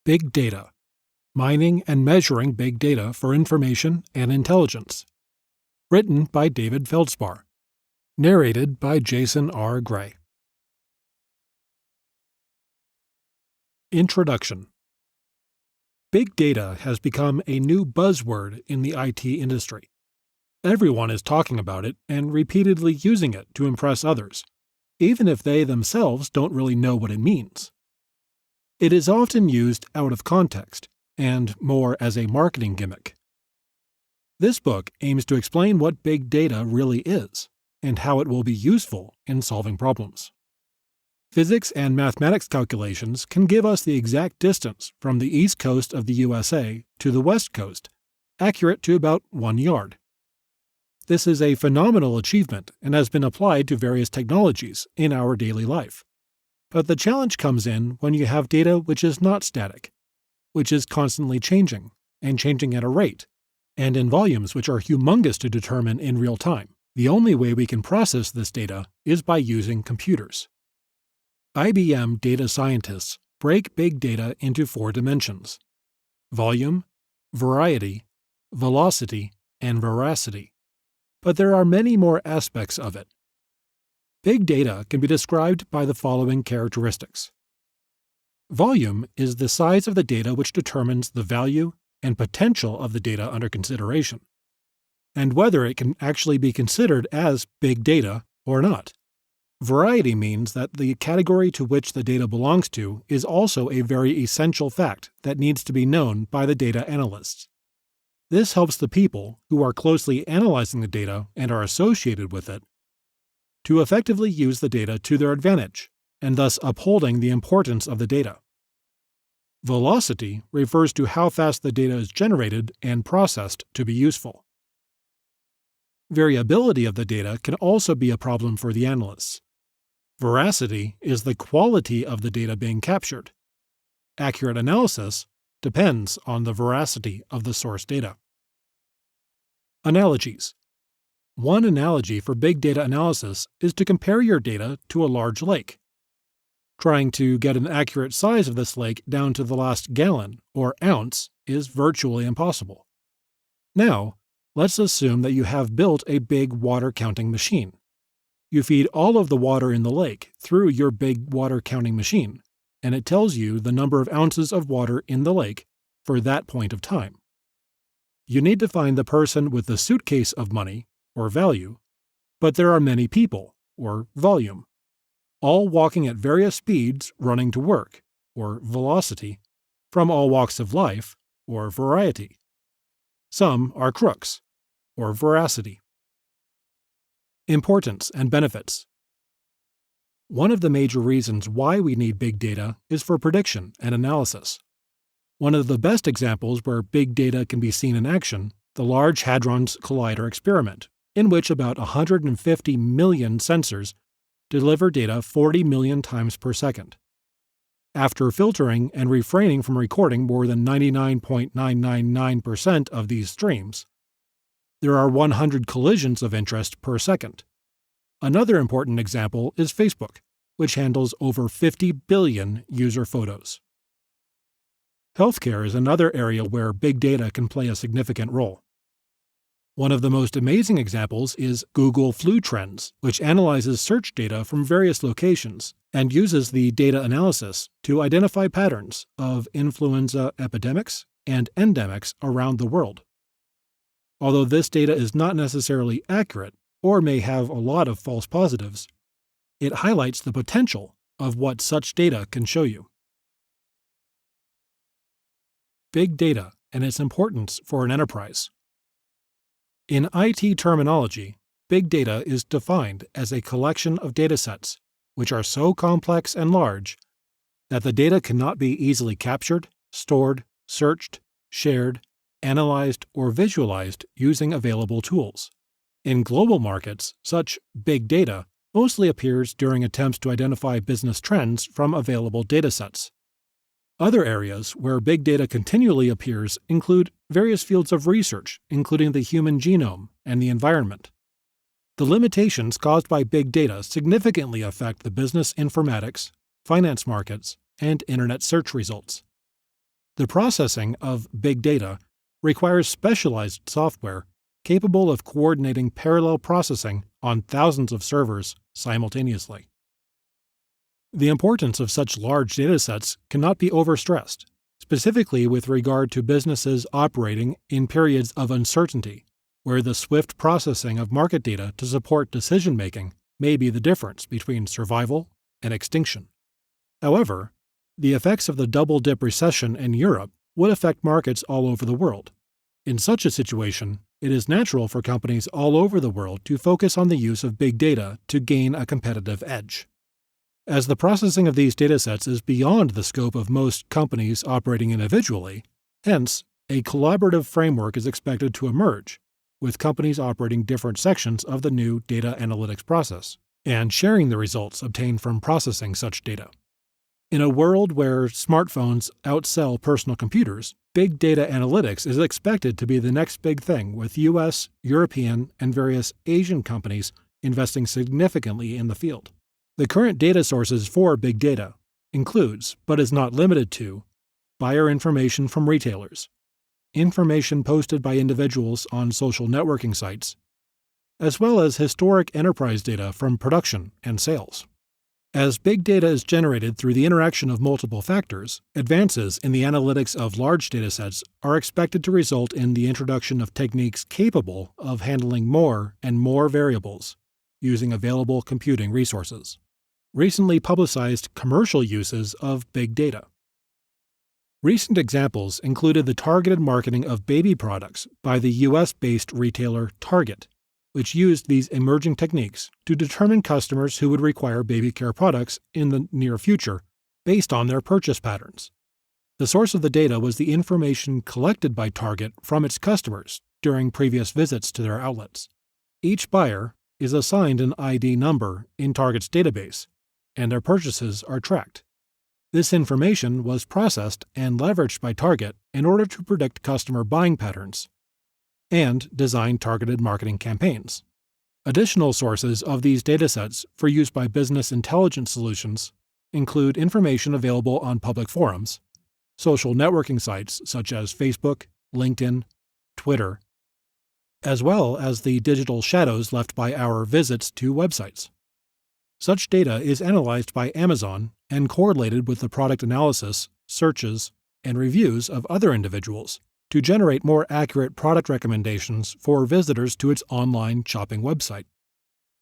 Big Data: Mining and Measuring Big Data for Information and Intelligence. Written by David Feldspar. Narrated by Jason R. Gray. Introduction. Big data has become a new buzzword in the IT industry. Everyone is talking about it and repeatedly using it to impress others, even if they themselves don't really know what it means. It is often used out of context and more as a marketing gimmick. This book aims to explain what big data really is and how it will be useful in solving problems. Physics and mathematics calculations can give us the exact distance from the east coast of the USA to the west coast, accurate to about 1 yard. This is a phenomenal achievement and has been applied to various technologies in our daily life. But the challenge comes in when you have data which is not static, which is constantly changing, and changing at a rate, and in volumes which are humongous to determine in real time. The only way we can process this data is by using computers. IBM data scientists break big data into 4 dimensions: volume, variety, velocity, and veracity. But there are many more aspects of it. Big data can be described by the following characteristics. Volume is the size of the data which determines the value and potential of the data under consideration, and whether it can actually be considered as big data or not. Variety means that the category to which the data belongs to is also a very essential fact that needs to be known by the data analysts. This helps the people who are closely analyzing the data and are associated with it to effectively use the data to their advantage, and thus upholding the importance of the data. Velocity refers to how fast the data is generated and processed to be useful. Variability of the data can also be a problem for the analysts. Veracity is the quality of the data being captured. Accurate analysis depends on the veracity of the source data. Analogies. One analogy for big data analysis is to compare your data to a large lake. Trying to get an accurate size of this lake down to the last gallon or ounce is virtually impossible. Now, let's assume that you have built a big water counting machine. You feed all of the water in the lake through your big water counting machine, and it tells you the number of ounces of water in the lake for that point of time. You need to find the person with the suitcase of money, or value, but there are many people, or volume, all walking at various speeds running to work, or velocity, from all walks of life, or variety. Some are crooks, or veracity. Importance and benefits. One of the major reasons why we need big data is for prediction and analysis. One of the best examples where big data can be seen in action, the Large Hadron Collider experiment, in which about 150 million sensors deliver data 40 million times per second. After filtering and refraining from recording more than 99.999% of these streams, there are 100 collisions of interest per second. Another important example is Facebook, which handles over 50 billion user photos. Healthcare is another area where big data can play a significant role. One of the most amazing examples is Google Flu Trends, which analyzes search data from various locations and uses the data analysis to identify patterns of influenza epidemics and endemics around the world. Although this data is not necessarily accurate or may have a lot of false positives, it highlights the potential of what such data can show you. Big data and its importance for an enterprise. In IT terminology, big data is defined as a collection of datasets which are so complex and large that the data cannot be easily captured, stored, searched, shared, analyzed, or visualized using available tools. In global markets, such big data mostly appears during attempts to identify business trends from available datasets. Other areas where big data continually appears include various fields of research, including the human genome and the environment. The limitations caused by big data significantly affect the business informatics, finance markets, and internet search results. The processing of big data requires specialized software capable of coordinating parallel processing on thousands of servers simultaneously. The importance of such large datasets cannot be overstressed, specifically with regard to businesses operating in periods of uncertainty, where the swift processing of market data to support decision-making may be the difference between survival and extinction. However, the effects of the double-dip recession in Europe would affect markets all over the world. In such a situation, it is natural for companies all over the world to focus on the use of big data to gain a competitive edge. As the processing of these datasets is beyond the scope of most companies operating individually, hence, a collaborative framework is expected to emerge, with companies operating different sections of the new data analytics process, and sharing the results obtained from processing such data. In a world where smartphones outsell personal computers, big data analytics is expected to be the next big thing, with US, European, and various Asian companies investing significantly in the field. The current data sources for big data includes, but is not limited to, buyer information from retailers, information posted by individuals on social networking sites, as well as historic enterprise data from production and sales. As big data is generated through the interaction of multiple factors, advances in the analytics of large datasets are expected to result in the introduction of techniques capable of handling more and more variables using available computing resources. Recently publicized commercial uses of big data. Recent examples included the targeted marketing of baby products by the US-based retailer Target, which used these emerging techniques to determine customers who would require baby care products in the near future based on their purchase patterns. The source of the data was the information collected by Target from its customers during previous visits to their outlets. Each buyer is assigned an ID number in Target's database, and their purchases are tracked. This information was processed and leveraged by Target in order to predict customer buying patterns and design targeted marketing campaigns. Additional sources of these datasets for use by business intelligence solutions include information available on public forums, social networking sites such as Facebook, LinkedIn, Twitter, as well as the digital shadows left by our visits to websites. Such data is analyzed by Amazon and correlated with the product analysis, searches, and reviews of other individuals to generate more accurate product recommendations for visitors to its online shopping website.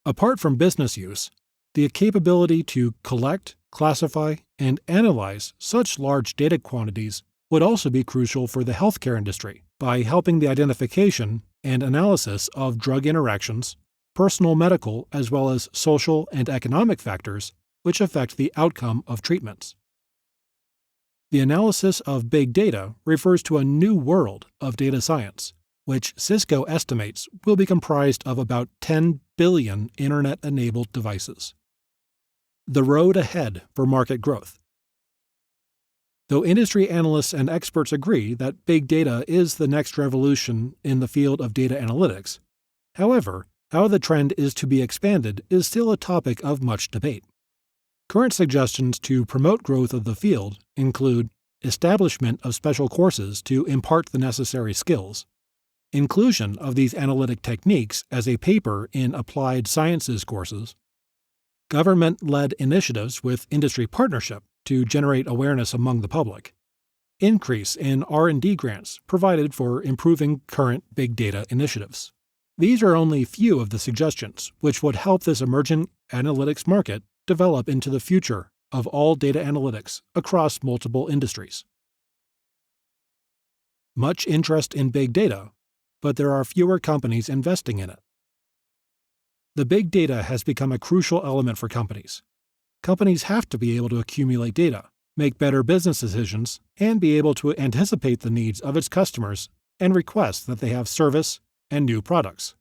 Apart from business use, the capability to collect, classify, and analyze such large data quantities would also be crucial for the healthcare industry by helping the identification and analysis of drug interactions, personal medical as well as social and economic factors which affect the outcome of treatments. The analysis of big data refers to a new world of data science, which Cisco estimates will be comprised of about 10 billion Internet-enabled devices. The road ahead for market growth. Though industry analysts and experts agree that big data is the next revolution in the field of data analytics, however, how the trend is to be expanded is still a topic of much debate. Current suggestions to promote growth of the field include establishment of special courses to impart the necessary skills, inclusion of these analytic techniques as a paper in applied sciences courses, government-led initiatives with industry partnership to generate awareness among the public, increase in R&D grants provided for improving current big data initiatives. These are only few of the suggestions which would help this emerging analytics market develop into the future of all data analytics across multiple industries. Much interest in big data, but there are fewer companies investing in it. The big data has become a crucial element for companies. Companies have to be able to accumulate data, make better business decisions, and be able to anticipate the needs of its customers and request that they have service and new products.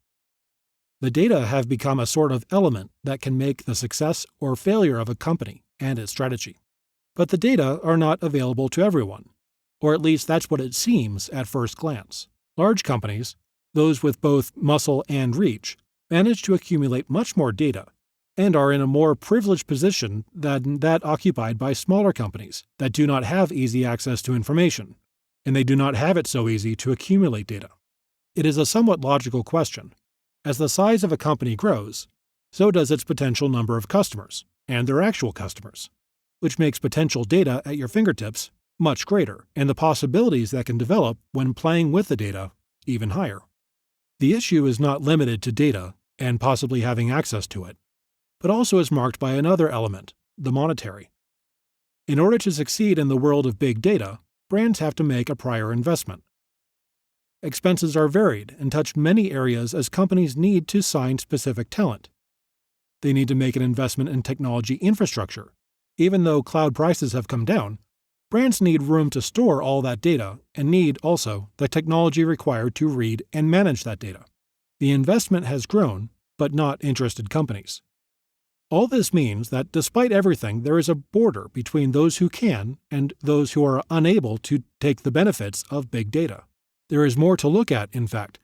The data have become a sort of element that can make the success or failure of a company and its strategy. But the data are not available to everyone, or at least that's what it seems at first glance. Large companies, those with both muscle and reach, manage to accumulate much more data and are in a more privileged position than that occupied by smaller companies that do not have easy access to information, and they do not have it so easy to accumulate data. It is a somewhat logical question. As the size of a company grows, so does its potential number of customers, and their actual customers, which makes potential data at your fingertips much greater, and the possibilities that can develop when playing with the data even higher. The issue is not limited to data and possibly having access to it, but also is marked by another element, the monetary. In order to succeed in the world of big data, brands have to make a prior investment. Expenses are varied and touch many areas as companies need to sign specific talent. They need to make an investment in technology infrastructure. Even though cloud prices have come down, brands need room to store all that data and need also the technology required to read and manage that data. The investment has grown, but not interested companies. All this means that despite everything, there is a border between those who can and those who are unable to take the benefits of big data. There is more to look at, in fact.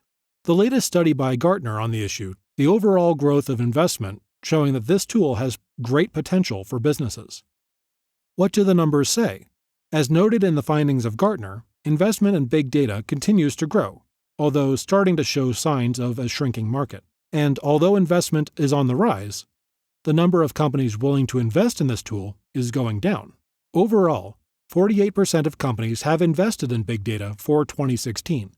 The latest study by Gartner on the issue, the overall growth of investment, showing that this tool has great potential for businesses. What do the numbers say? As noted in the findings of Gartner, investment in big data continues to grow, although starting to show signs of a shrinking market. And although investment is on the rise, the number of companies willing to invest in this tool is going down. Overall, 48% of companies have invested in big data for 2016,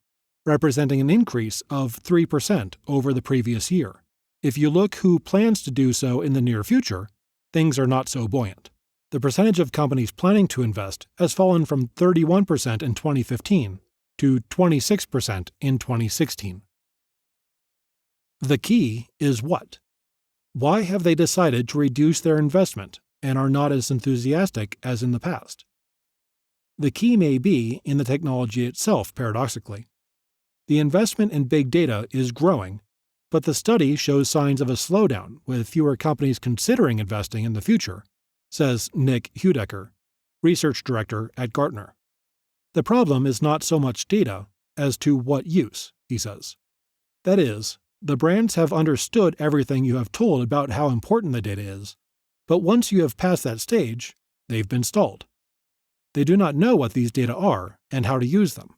representing an increase of 3% over the previous year. If you look who plans to do so in the near future, things are not so buoyant. The percentage of companies planning to invest has fallen from 31% in 2015 to 26% in 2016. The key is what? Why have they decided to reduce their investment and are not as enthusiastic as in the past? The key may be in the technology itself, paradoxically. The investment in big data is growing, but the study shows signs of a slowdown with fewer companies considering investing in the future, says Nick Hudecker, research director at Gartner. The problem is not so much data as to what use, he says. That is, the brands have understood everything you have told about how important the data is, but once you have passed that stage, they've been stalled. They do not know what these data are and how to use them.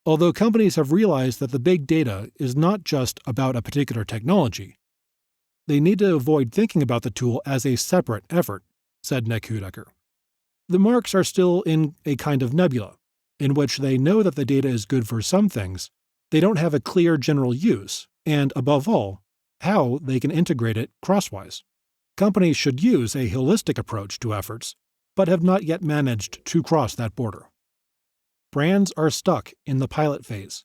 Although companies have realized that the big data is not just about a particular technology, they need to avoid thinking about the tool as a separate effort, said Nick Hudecker. The marks are still in a kind of nebula, in which they know that the data is good for some things, they don't have a clear general use, and above all, how they can integrate it crosswise. Companies should use a holistic approach to efforts, but have not yet managed to cross that border. Brands are stuck in the pilot phase.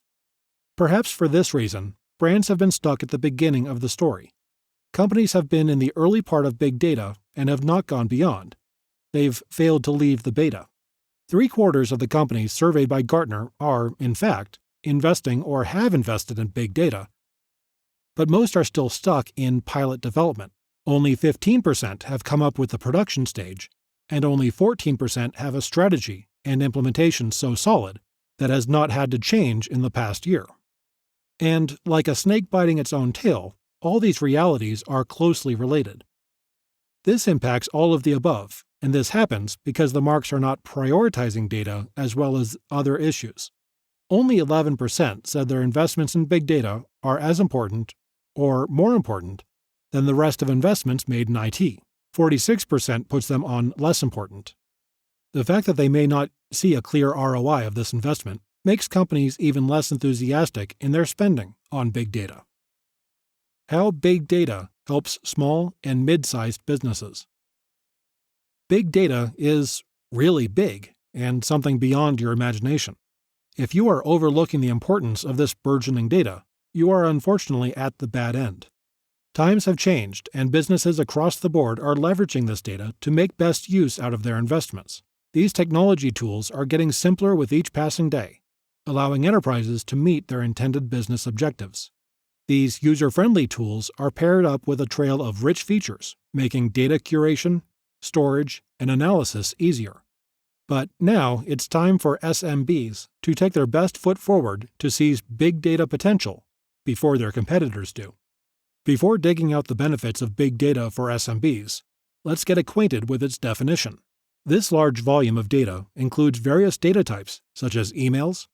Perhaps for this reason, brands have been stuck at the beginning of the story. Companies have been in the early part of big data and have not gone beyond. They've failed to leave the beta. 3/4 of the companies surveyed by Gartner are, in fact, investing or have invested in big data, but most are still stuck in pilot development. Only 15% have come up with the production stage, and only 14% have a strategy and implementation so solid that has not had to change in the past year. And like a snake biting its own tail, all these realities are closely related. This impacts all of the above, and this happens because the marks are not prioritizing data as well as other issues. Only 11% said their investments in big data are as important or more important than the rest of investments made in IT. 46% puts them on less important. The fact that they may not see a clear ROI of this investment makes companies even less enthusiastic in their spending on big data. How big data helps small and mid-sized businesses. Big data is really big and something beyond your imagination. If you are overlooking the importance of this burgeoning data, you are unfortunately at the bad end. Times have changed, and businesses across the board are leveraging this data to make best use out of their investments. These technology tools are getting simpler with each passing day, allowing enterprises to meet their intended business objectives. These user-friendly tools are paired up with a trail of rich features, making data curation, storage, and analysis easier. But now it's time for SMBs to take their best foot forward to seize big data potential before their competitors do. Before digging out the benefits of big data for SMBs, let's get acquainted with its definition. This large volume of data includes various data types such as emails,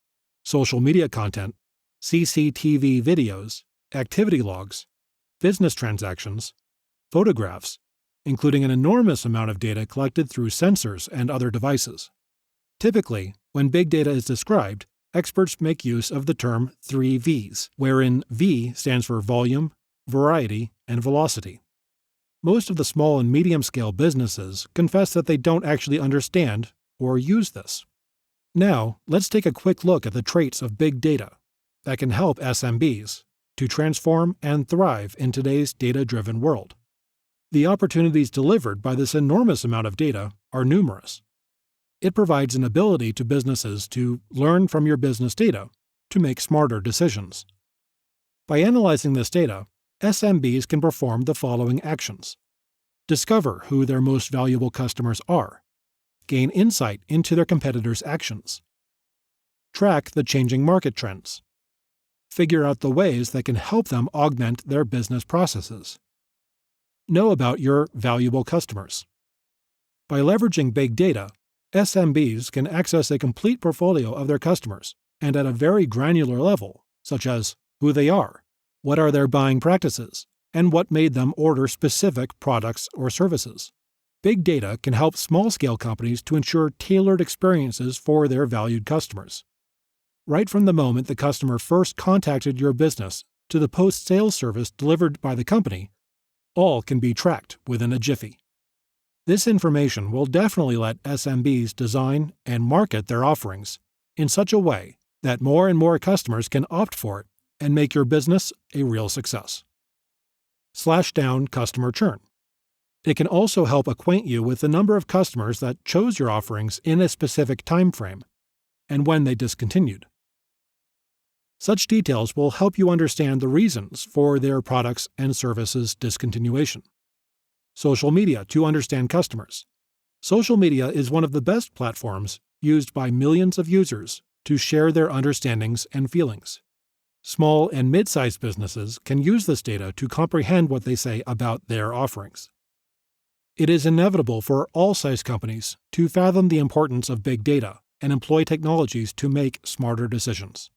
social media content, CCTV videos, activity logs, business transactions, photographs, including an enormous amount of data collected through sensors and other devices. Typically, when big data is described, experts make use of the term 3 V's, wherein V stands for volume, variety, and velocity. Most of the small and medium-scale businesses confess that they don't actually understand or use this. Now, let's take a quick look at the traits of big data that can help SMBs to transform and thrive in today's data-driven world. The opportunities delivered by this enormous amount of data are numerous. It provides an ability to businesses to learn from your business data to make smarter decisions. By analyzing this data, SMBs can perform the following actions: discover who their most valuable customers are, gain insight into their competitors' actions, track the changing market trends, figure out the ways that can help them augment their business processes, know about your valuable customers. By leveraging big data, SMBs can access a complete portfolio of their customers and at a very granular level, such as who they are, what are their buying practices, and what made them order specific products or services. Big data can help small-scale companies to ensure tailored experiences for their valued customers. Right from the moment the customer first contacted your business to the post-sales service delivered by the company, all can be tracked within a jiffy. This information will definitely let SMBs design and market their offerings in such a way that more and more customers can opt for it and make your business a real success. Slash down customer churn. It can also help acquaint you with the number of customers that chose your offerings in a specific time frame and when they discontinued. Such details will help you understand the reasons for their products and services discontinuation. Social media to understand customers. Social media is one of the best platforms used by millions of users to share their understandings and feelings. Small and mid-sized businesses can use this data to comprehend what they say about their offerings. It is inevitable for all size companies to fathom the importance of big data and employ technologies to make smarter decisions.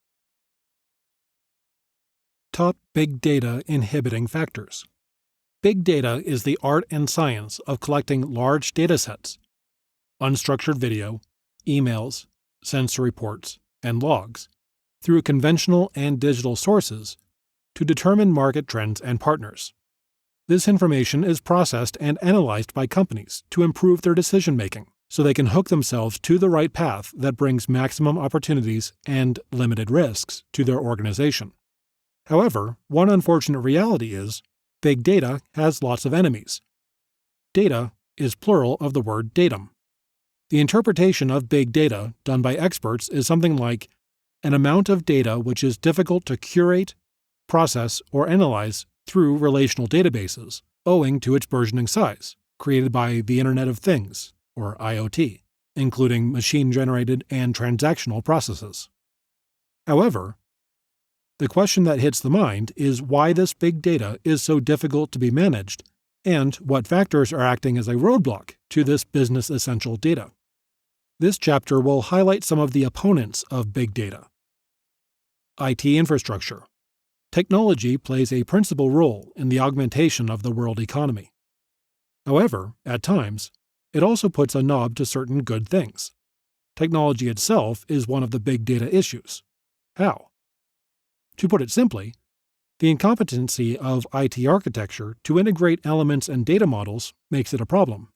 Top big data inhibiting factors. Big data is the art and science of collecting large datasets, unstructured video, emails, sensor reports, and logs, through conventional and digital sources to determine market trends and partners. This information is processed and analyzed by companies to improve their decision-making so they can hook themselves to the right path that brings maximum opportunities and limited risks to their organization. However, one unfortunate reality is big data has lots of enemies. Data is plural of the word datum. The interpretation of big data done by experts is something like an amount of data which is difficult to curate, process, or analyze through relational databases, owing to its burgeoning size, created by the Internet of Things, or IoT, including machine-generated and transactional processes. However, the question that hits the mind is why this big data is so difficult to be managed, and what factors are acting as a roadblock to this business-essential data. This chapter will highlight some of the opponents of big data. IT infrastructure. Technology plays a principal role in the augmentation of the world economy. However, at times, it also puts a knob to certain good things. Technology itself is one of the big data issues. How? To put it simply, the incompetency of IT architecture to integrate elements and data models makes it a problem.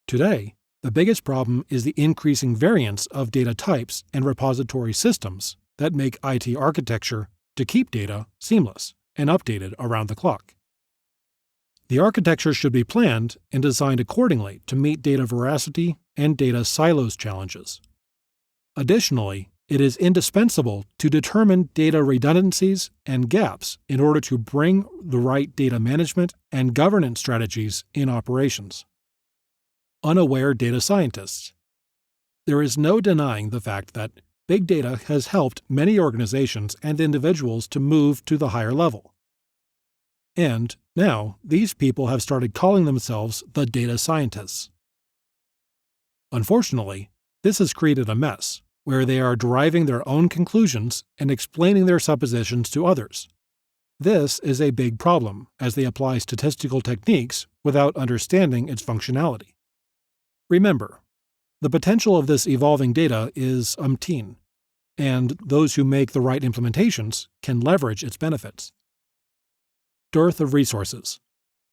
Today, the biggest problem is the increasing variance of data types and repository systems that make IT architecture to keep data seamless and updated around the clock. The architecture should be planned and designed accordingly to meet data veracity and data silos challenges. Additionally, it is indispensable to determine data redundancies and gaps in order to bring the right data management and governance strategies in operations. Unaware data scientists. There is no denying the fact that big data has helped many organizations and individuals to move to the higher level. And now, these people have started calling themselves the data scientists. Unfortunately, this has created a mess, where they are deriving their own conclusions and explaining their suppositions to others. This is a big problem, as they apply statistical techniques without understanding its functionality. Remember, the potential of this evolving data is umpteen, and those who make the right implementations can leverage its benefits. Dearth of resources.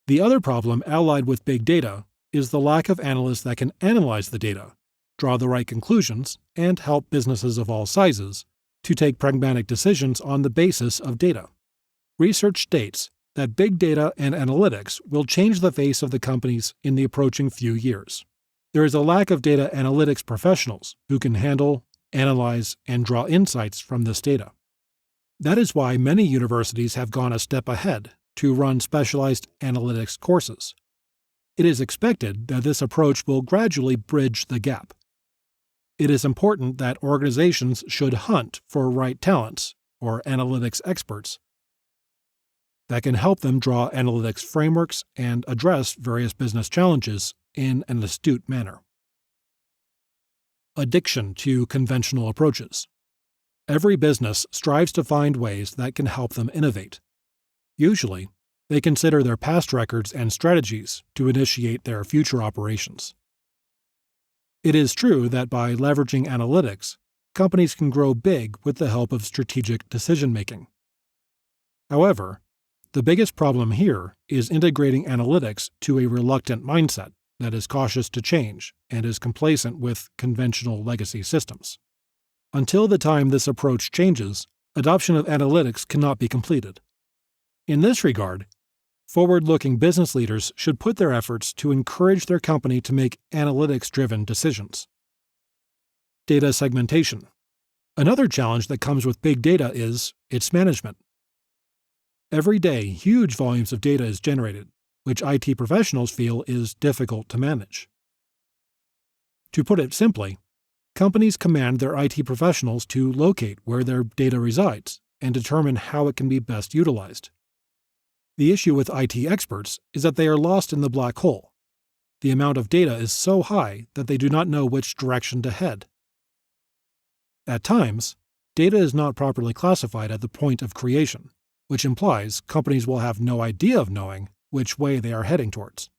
The other problem allied with big data is the lack of analysts that can analyze the data, draw the right conclusions, and help businesses of all sizes to take pragmatic decisions on the basis of data. Research states that big data and analytics will change the face of the companies in the approaching few years. There is a lack of data analytics professionals who can handle, analyze, and draw insights from this data. That is why many universities have gone a step ahead to run specialized analytics courses. It is expected that this approach will gradually bridge the gap. It is important that organizations should hunt for right talents, or analytics experts, that can help them draw analytics frameworks and address various business challenges in an astute manner. Addiction to conventional approaches. Every business strives to find ways that can help them innovate. Usually, they consider their past records and strategies to initiate their future operations. It is true that by leveraging analytics, companies can grow big with the help of strategic decision-making. However, the biggest problem here is integrating analytics to a reluctant mindset that is cautious to change and is complacent with conventional legacy systems. Until the time this approach changes, adoption of analytics cannot be completed. In this regard, forward-looking business leaders should put their efforts to encourage their company to make analytics-driven decisions. Data segmentation. Another challenge that comes with big data is its management. Every day, huge volumes of data is generated, which IT professionals feel is difficult to manage. To put it simply, companies command their IT professionals to locate where their data resides and determine how it can be best utilized. The issue with IT experts is that they are lost in the black hole. The amount of data is so high that they do not know which direction to head. At times, data is not properly classified at the point of creation, which implies companies will have no idea of knowing which way they are heading towards,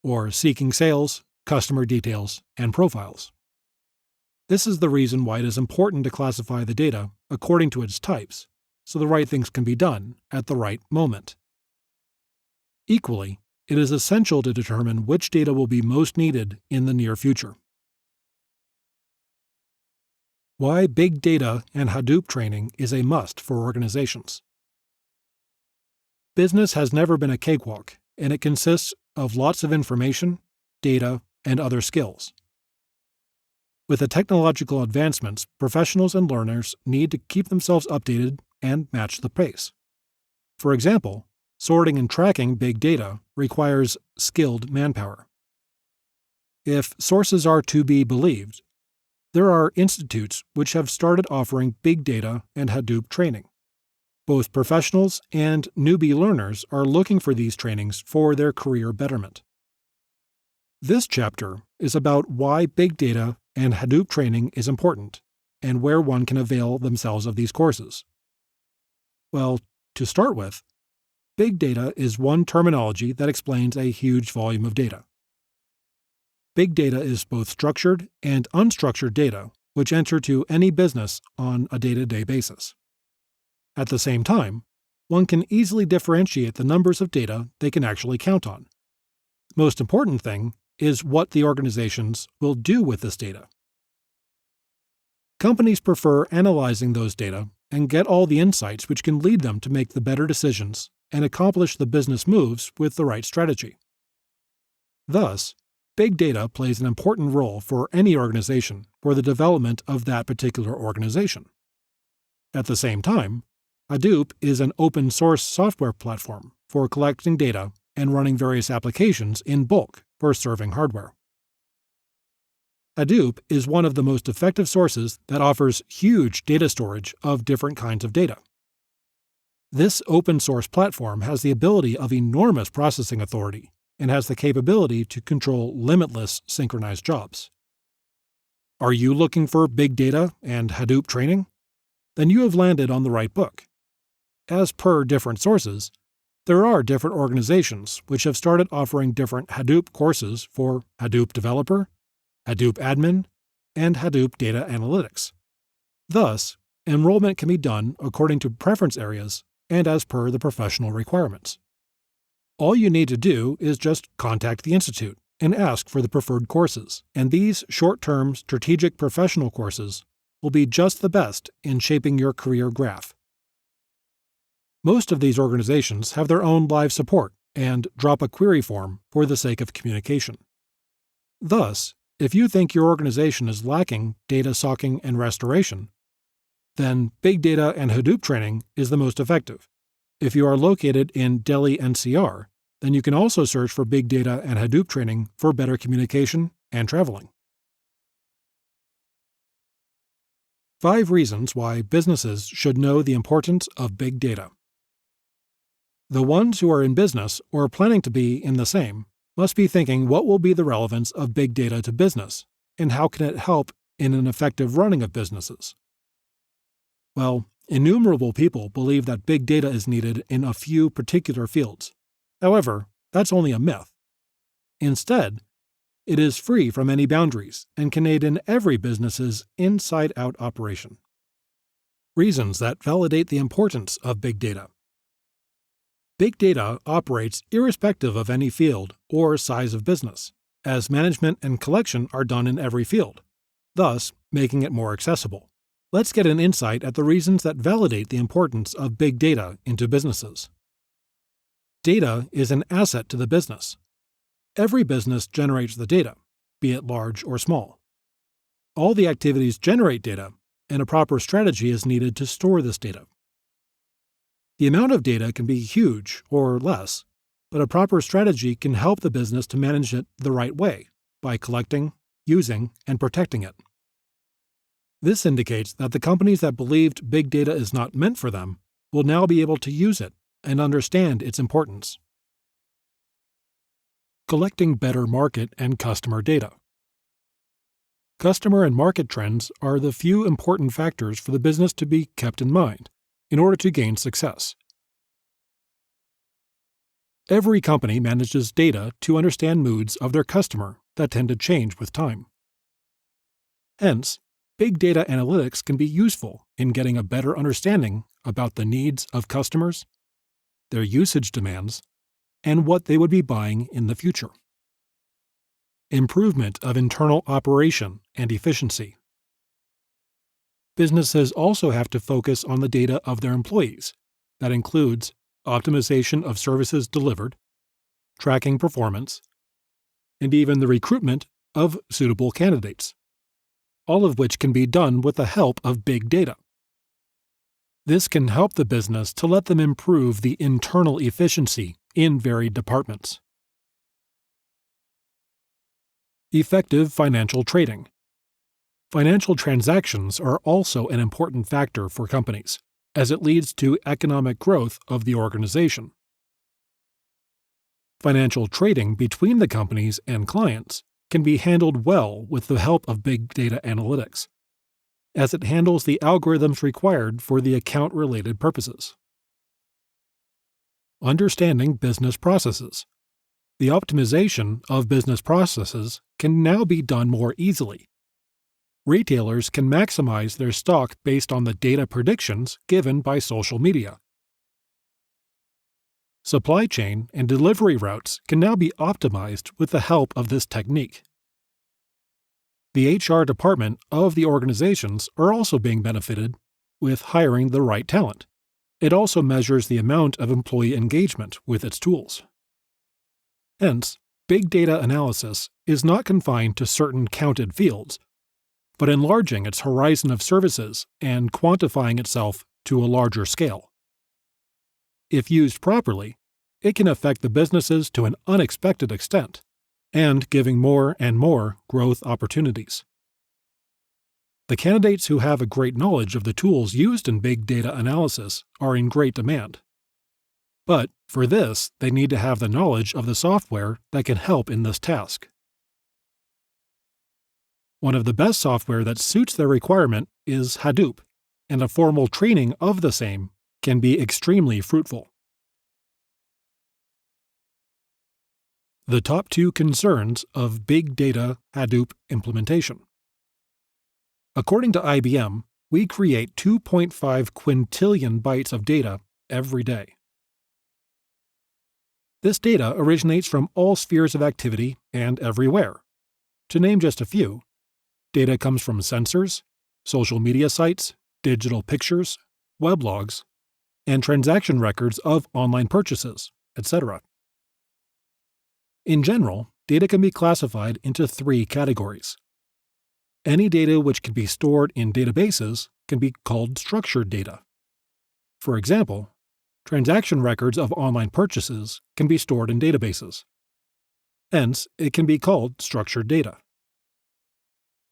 or seeking sales, customer details, and profiles. This is the reason why it is important to classify the data according to its types, so the right things can be done at the right moment. Equally, it is essential to determine which data will be most needed in the near future. Why big data and Hadoop training is a must for organizations. Business has never been a cakewalk, and it consists of lots of information, data, and other skills. With the technological advancements, professionals and learners need to keep themselves updated and match the pace. For example, sorting and tracking big data requires skilled manpower. If sources are to be believed, there are institutes which have started offering big data and Hadoop training. Both professionals and newbie learners are looking for these trainings for their career betterment. This chapter is about why big data and Hadoop training is important, and where one can avail themselves of these courses. Well, to start with, big data is one terminology that explains a huge volume of data. Big data is both structured and unstructured data, which enter to any business on a day-to-day basis. At the same time, one can easily differentiate the numbers of data they can actually count on. The most important thing is what the organizations will do with this data. Companies prefer analyzing those data and get all the insights which can lead them to make the better decisions and accomplish the business moves with the right strategy. Thus, big data plays an important role for any organization for the development of that particular organization. At the same time, Hadoop is an open-source software platform for collecting data and running various applications in bulk for serving hardware. Hadoop is one of the most effective sources that offers huge data storage of different kinds of data. This open source platform has the ability of enormous processing authority and has the capability to control limitless synchronized jobs. Are you looking for big data and Hadoop training? Then you have landed on the right book. As per different sources, there are different organizations which have started offering different Hadoop courses for Hadoop Developer, Hadoop Admin, and Hadoop Data Analytics. Thus, enrollment can be done according to preference areas and as per the professional requirements. All you need to do is just contact the Institute and ask for the preferred courses, and these short-term strategic professional courses will be just the best in shaping your career graph. Most of these organizations have their own live support and drop a query form for the sake of communication. Thus, if you think your organization is lacking data socking and restoration, then Big Data and Hadoop training is the most effective. If you are located in Delhi NCR, then you can also search for Big Data and Hadoop training for better communication and traveling. 5 reasons why businesses should know the importance of big data. The ones who are in business or planning to be in the same must be thinking what will be the relevance of big data to business and how can it help in an effective running of businesses. Well, innumerable people believe that big data is needed in a few particular fields. However, that's only a myth. Instead, it is free from any boundaries and can aid in every business's inside-out operation. Reasons that validate the importance of big data. Big data operates irrespective of any field or size of business, as management and collection are done in every field, thus making it more accessible. Let's get an insight at the reasons that validate the importance of big data into businesses. Data is an asset to the business. Every business generates the data, be it large or small. All the activities generate data, and a proper strategy is needed to store this data. The amount of data can be huge or less, but a proper strategy can help the business to manage it the right way by collecting, using, and protecting it. This indicates that the companies that believed big data is not meant for them will now be able to use it and understand its importance. Collecting better market and customer data. Customer and market trends are the few important factors for the business to be kept in mind in order to gain success. Every company manages data to understand moods of their customer that tend to change with time. Hence, big data analytics can be useful in getting a better understanding about the needs of customers, their usage demands, and what they would be buying in the future. Improvement of internal operation and efficiency. Businesses also have to focus on the data of their employees. That includes optimization of services delivered, tracking performance, and even the recruitment of suitable candidates, all of which can be done with the help of big data. This can help the business to let them improve the internal efficiency in varied departments. Effective financial trading. Financial transactions are also an important factor for companies, as it leads to economic growth of the organization. Financial trading between the companies and clients can be handled well with the help of big data analytics, as it handles the algorithms required for the account-related purposes. Understanding business processes. The optimization of business processes can now be done more easily. Retailers can maximize their stock based on the data predictions given by social media. Supply chain and delivery routes can now be optimized with the help of this technique. The HR department of the organizations are also being benefited with hiring the right talent. It also measures the amount of employee engagement with its tools. Hence, big data analysis is not confined to certain counted fields, but enlarging its horizon of services and quantifying itself to a larger scale. If used properly, it can affect the businesses to an unexpected extent, and giving more and more growth opportunities. The candidates who have a great knowledge of the tools used in big data analysis are in great demand. But for this, they need to have the knowledge of the software that can help in this task. One of the best software that suits their requirement is Hadoop, and a formal training of the same can be extremely fruitful. The top 2 concerns of big data Hadoop implementation. According to IBM, we create 2.5 quintillion bytes of data every day. This data originates from all spheres of activity and everywhere. To name just a few, data comes from sensors, social media sites, digital pictures, weblogs, and transaction records of online purchases, etc. In general, data can be classified into 3 categories. Any data which can be stored in databases can be called structured data. For example, transaction records of online purchases can be stored in databases. Hence, it can be called structured data.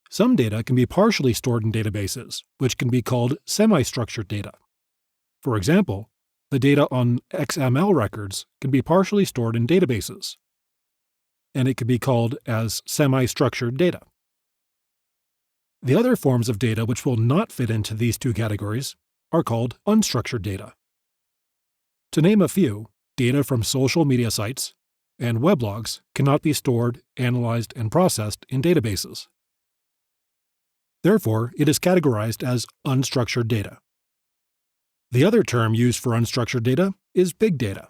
Some data can be partially stored in databases, which can be called semi-structured data. For example, the data on XML records can be partially stored in databases, and it can be called as semi-structured data. The other forms of data which will not fit into these 2 categories are called unstructured data. To name a few, data from social media sites and weblogs cannot be stored, analyzed, and processed in databases. Therefore, it is categorized as unstructured data. The other term used for unstructured data is big data.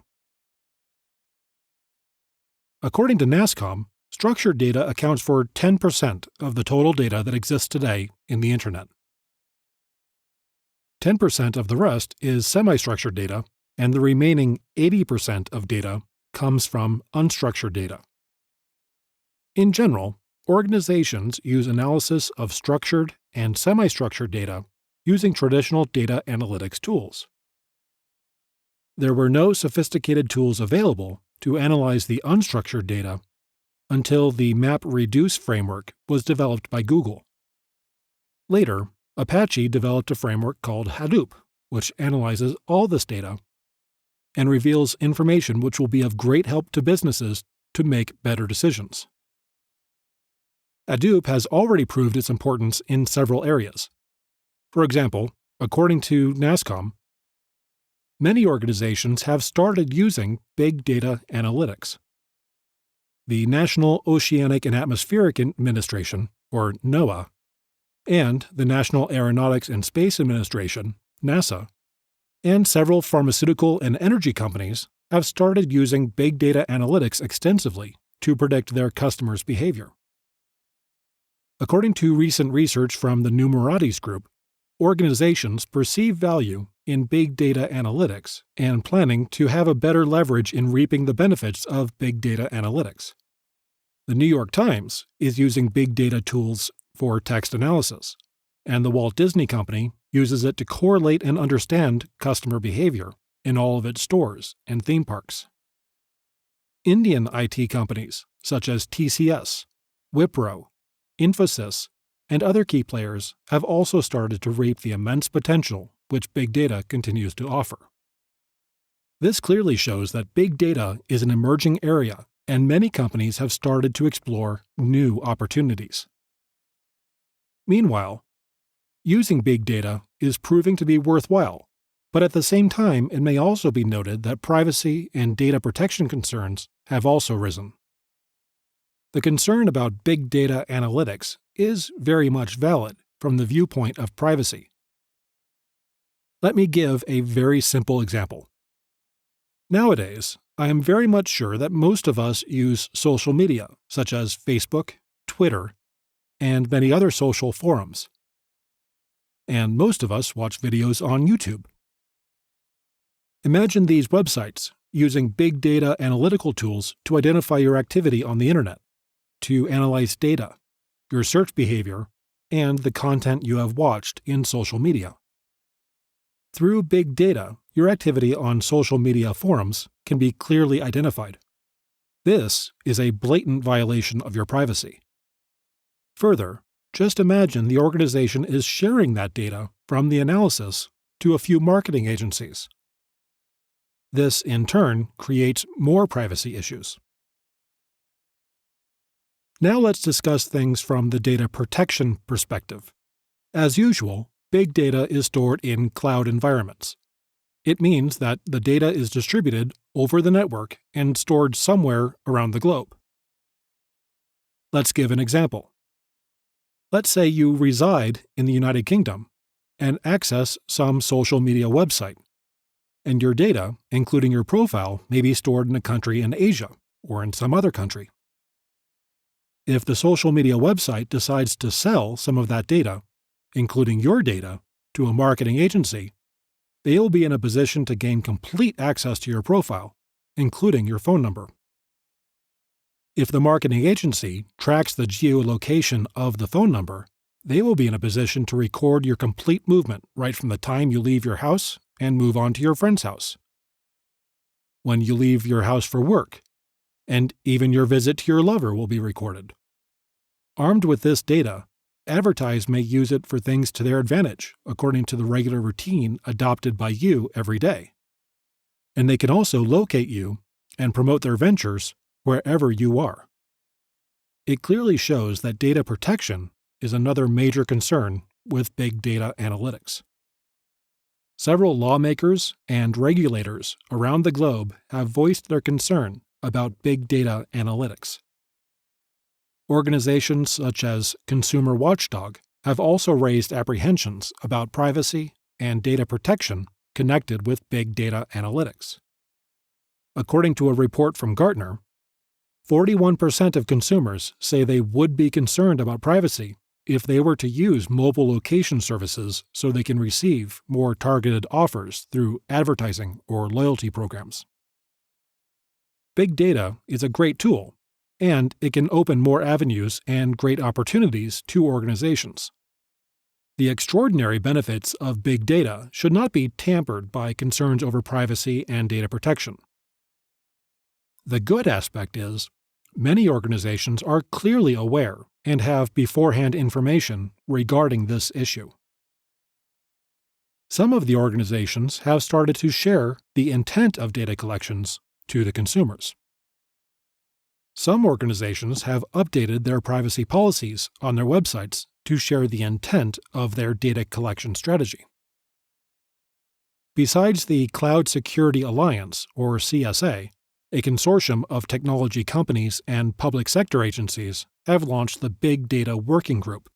According to NASSCOM, structured data accounts for 10% of the total data that exists today in the Internet. 10% of the rest is semi-structured data, and the remaining 80% of data comes from unstructured data. In general, organizations use analysis of structured and semi-structured data using traditional data analytics tools. There were no sophisticated tools available to analyze the unstructured data until the MapReduce framework was developed by Google. Later, Apache developed a framework called Hadoop, which analyzes all this data and reveals information which will be of great help to businesses to make better decisions. Hadoop has already proved its importance in several areas. For example, according to NASSCOM, many organizations have started using big data analytics. The National Oceanic and Atmospheric Administration, or NOAA, and the National Aeronautics and Space Administration, NASA, and several pharmaceutical and energy companies have started using big data analytics extensively to predict their customers' behavior. According to recent research from the Numeratis Group, organizations perceive value in big data analytics and planning to have a better leverage in reaping the benefits of big data analytics. The New York Times is using big data tools for text analysis, and the Walt Disney Company uses it to correlate and understand customer behavior in all of its stores and theme parks. Indian IT companies such as TCS, Wipro, Infosys, and other key players have also started to reap the immense potential which big data continues to offer. This clearly shows that big data is an emerging area, and many companies have started to explore new opportunities. Meanwhile, using big data is proving to be worthwhile, but at the same time it may also be noted that privacy and data protection concerns have also risen. The concern about big data analytics is very much valid from the viewpoint of privacy. Let me give a very simple example. Nowadays, I am very much sure that most of us use social media, such as Facebook, Twitter, and many other social forums. And most of us watch videos on YouTube. Imagine these websites using big data analytical tools to identify your activity on the internet, to analyze data, your search behavior, and the content you have watched in social media. Through big data, your activity on social media forums can be clearly identified. This is a blatant violation of your privacy. Further, just imagine the organization is sharing that data from the analysis to a few marketing agencies. This, in turn, creates more privacy issues. Now let's discuss things from the data protection perspective. As usual, big data is stored in cloud environments. It means that the data is distributed over the network and stored somewhere around the globe. Let's give an example. Let's say you reside in the United Kingdom and access some social media website, and your data, including your profile, may be stored in a country in Asia or in some other country. If the social media website decides to sell some of that data, including your data, to a marketing agency, they will be in a position to gain complete access to your profile, including your phone number. If the marketing agency tracks the geolocation of the phone number, they will be in a position to record your complete movement right from the time you leave your house and move on to your friend's house, when you leave your house for work, and even your visit to your lover will be recorded. Armed with this data, advertisers may use it for things to their advantage, according to the regular routine adopted by you every day. And they can also locate you and promote their ventures wherever you are. It clearly shows that data protection is another major concern with big data analytics. Several lawmakers and regulators around the globe have voiced their concern about big data analytics. Organizations such as Consumer Watchdog have also raised apprehensions about privacy and data protection connected with big data analytics. According to a report from Gartner, 41% of consumers say they would be concerned about privacy if they were to use mobile location services so they can receive more targeted offers through advertising or loyalty programs. Big data is a great tool, and it can open more avenues and great opportunities to organizations. The extraordinary benefits of big data should not be tampered by concerns over privacy and data protection. The good aspect is, many organizations are clearly aware and have beforehand information regarding this issue. Some of the organizations have started to share the intent of data collections to the consumers. Some organizations have updated their privacy policies on their websites to share the intent of their data collection strategy. Besides the Cloud Security Alliance, or CSA, a consortium of technology companies and public sector agencies have launched the Big Data Working Group,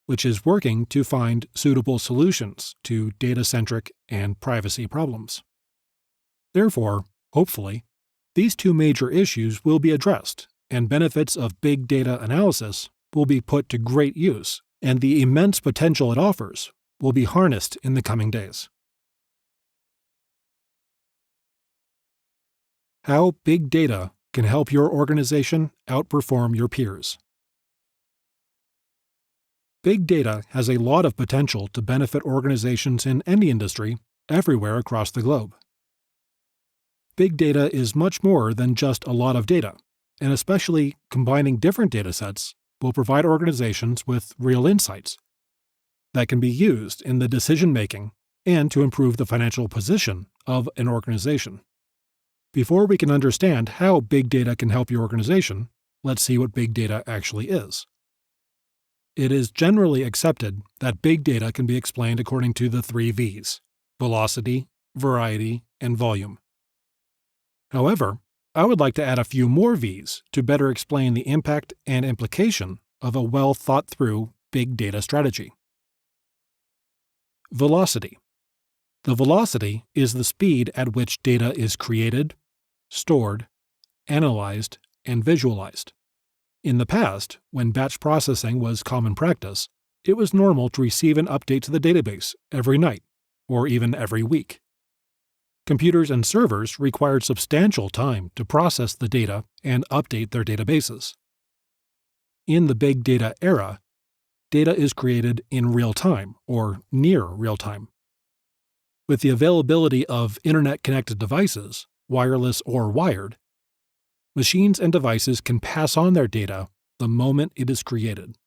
which is working to find suitable solutions to data-centric and privacy problems. Therefore, hopefully, these two major issues will be addressed, and benefits of big data analysis will be put to great use, and the immense potential it offers will be harnessed in the coming days. How big data can help your organization outperform your peers. Big data has a lot of potential to benefit organizations in any industry, everywhere across the globe. Big data is much more than just a lot of data, and especially combining different data sets will provide organizations with real insights that can be used in the decision-making and to improve the financial position of an organization. Before we can understand how big data can help your organization, let's see what big data actually is. It is generally accepted that big data can be explained according to the 3 V's: velocity, variety, and volume. However, I would like to add a few more V's to better explain the impact and implication of a well-thought-through big data strategy. Velocity. The velocity is the speed at which data is created, stored, analyzed, and visualized. In the past, when batch processing was common practice, it was normal to receive an update to the database every night, or even every week. Computers and servers required substantial time to process the data and update their databases. In the big data era, data is created in real time, or near real time. With the availability of internet-connected devices, wireless or wired, machines and devices can pass on their data the moment it is created.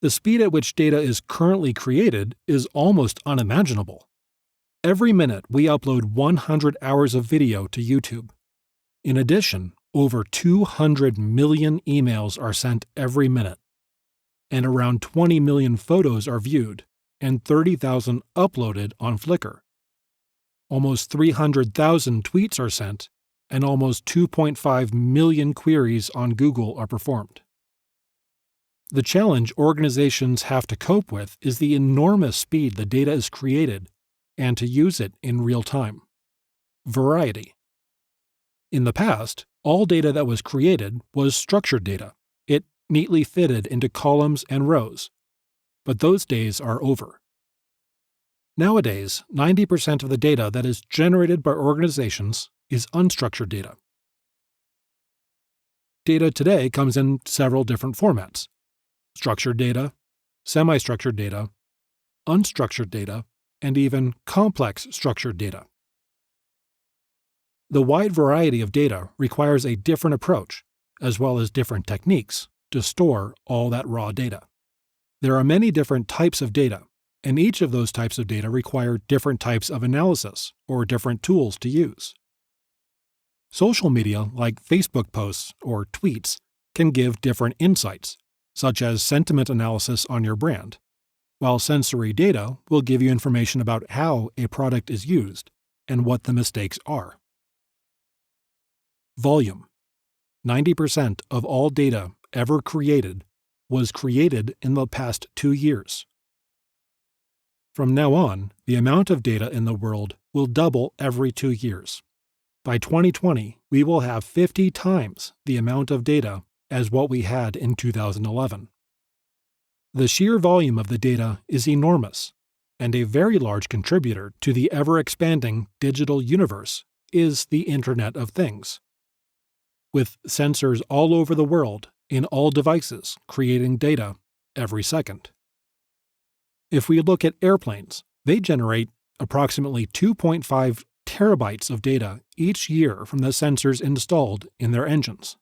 The speed at which data is currently created is almost unimaginable. Every minute, we upload 100 hours of video to YouTube. In addition, over 200 million emails are sent every minute, and around 20 million photos are viewed, and 30,000 uploaded on Flickr. Almost 300,000 tweets are sent, and almost 2.5 million queries on Google are performed. The challenge organizations have to cope with is the enormous speed the data is created and to use it in real time. Variety. In the past, all data that was created was structured data. It neatly fitted into columns and rows. But those days are over. Nowadays, 90% of the data that is generated by organizations is unstructured data. Data today comes in several different formats: structured data, semi-structured data, unstructured data, and even complex structured data. The wide variety of data requires a different approach, as well as different techniques, to store all that raw data. There are many different types of data, and each of those types of data require different types of analysis or different tools to use. Social media, like Facebook posts or tweets, can give different insights, such as sentiment analysis on your brand, while sensory data will give you information about how a product is used and what the mistakes are. Volume. 90% of all data ever created was created in the past 2 years. From now on, the amount of data in the world will double every 2 years. By 2020, we will have 50 times the amount of data as what we had in 2011. The sheer volume of the data is enormous, and a very large contributor to the ever-expanding digital universe is the Internet of Things. With sensors all over the world, in all devices, creating data every second. If we look at airplanes, they generate approximately 2.5 terabytes of data each year from the sensors installed in their engines.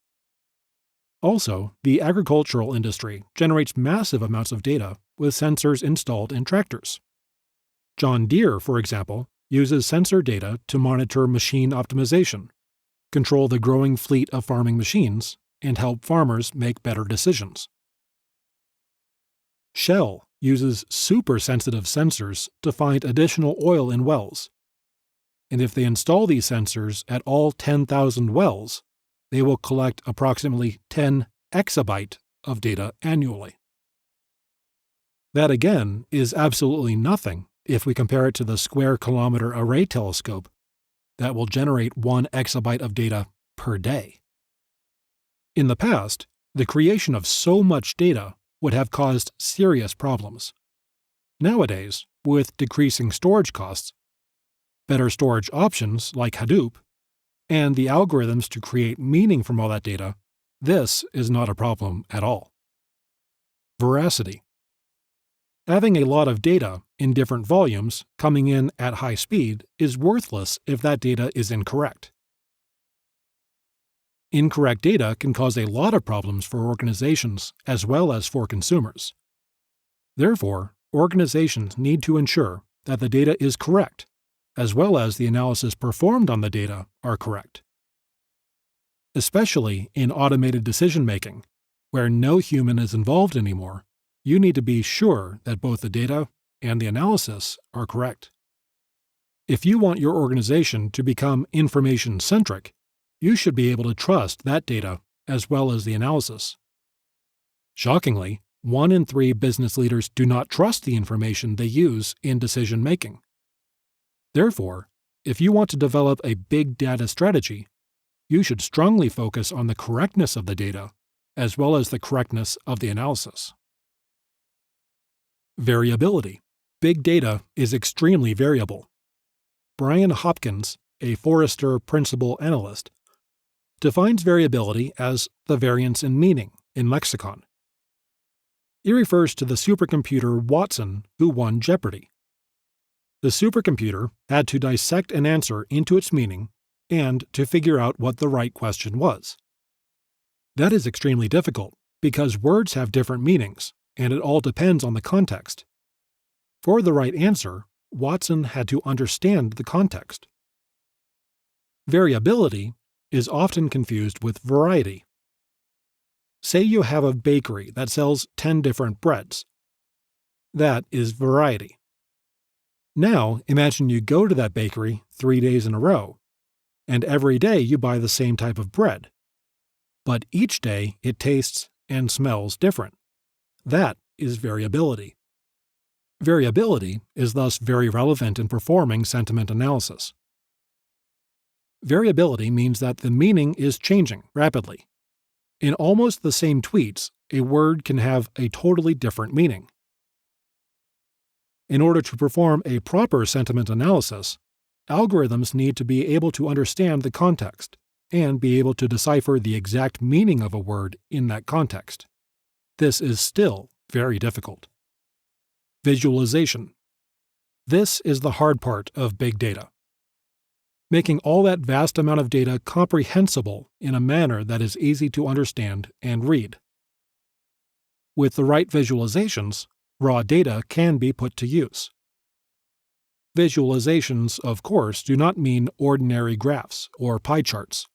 Also, the agricultural industry generates massive amounts of data with sensors installed in tractors. John Deere, for example, uses sensor data to monitor machine optimization, control the growing fleet of farming machines, and help farmers make better decisions. Shell uses super-sensitive sensors to find additional oil in wells. And if they install these sensors at all 10,000 wells, they will collect approximately 10 exabyte of data annually. That again is absolutely nothing if we compare it to the Square Kilometer Array telescope that will generate 1 exabyte of data per day. In the past, the creation of so much data would have caused serious problems. Nowadays, with decreasing storage costs, better storage options like Hadoop, and the algorithms to create meaning from all that data, this is not a problem at all. Veracity. Having a lot of data in different volumes coming in at high speed is worthless if that data is incorrect. Incorrect data can cause a lot of problems for organizations as well as for consumers. Therefore, organizations need to ensure that the data is correct, as well as the analysis performed on the data are correct. Especially in automated decision-making, where no human is involved anymore, you need to be sure that both the data and the analysis are correct. If you want your organization to become information-centric, you should be able to trust that data as well as the analysis. Shockingly, 1 in 3 business leaders do not trust the information they use in decision-making. Therefore, if you want to develop a big data strategy, you should strongly focus on the correctness of the data as well as the correctness of the analysis. Variability. Big data is extremely variable. Brian Hopkins, a Forrester principal analyst, defines variability as the variance in meaning in lexicon. He refers to the supercomputer Watson who won Jeopardy! The supercomputer had to dissect an answer into its meaning and to figure out what the right question was. That is extremely difficult because words have different meanings, and it all depends on the context. For the right answer, Watson had to understand the context. Variability is often confused with variety. Say you have a bakery that sells 10 different breads. That is variety. Now, imagine you go to that bakery 3 days in a row, and every day you buy the same type of bread. But each day it tastes and smells different. That is variability. Variability is thus very relevant in performing sentiment analysis. Variability means that the meaning is changing rapidly. In almost the same tweets, a word can have a totally different meaning. In order to perform a proper sentiment analysis, algorithms need to be able to understand the context and be able to decipher the exact meaning of a word in that context. This is still very difficult. Visualization. This is the hard part of big data. Making all that vast amount of data comprehensible in a manner that is easy to understand and read. With the right visualizations, raw data can be put to use. Visualizations, of course, do not mean ordinary graphs or pie charts.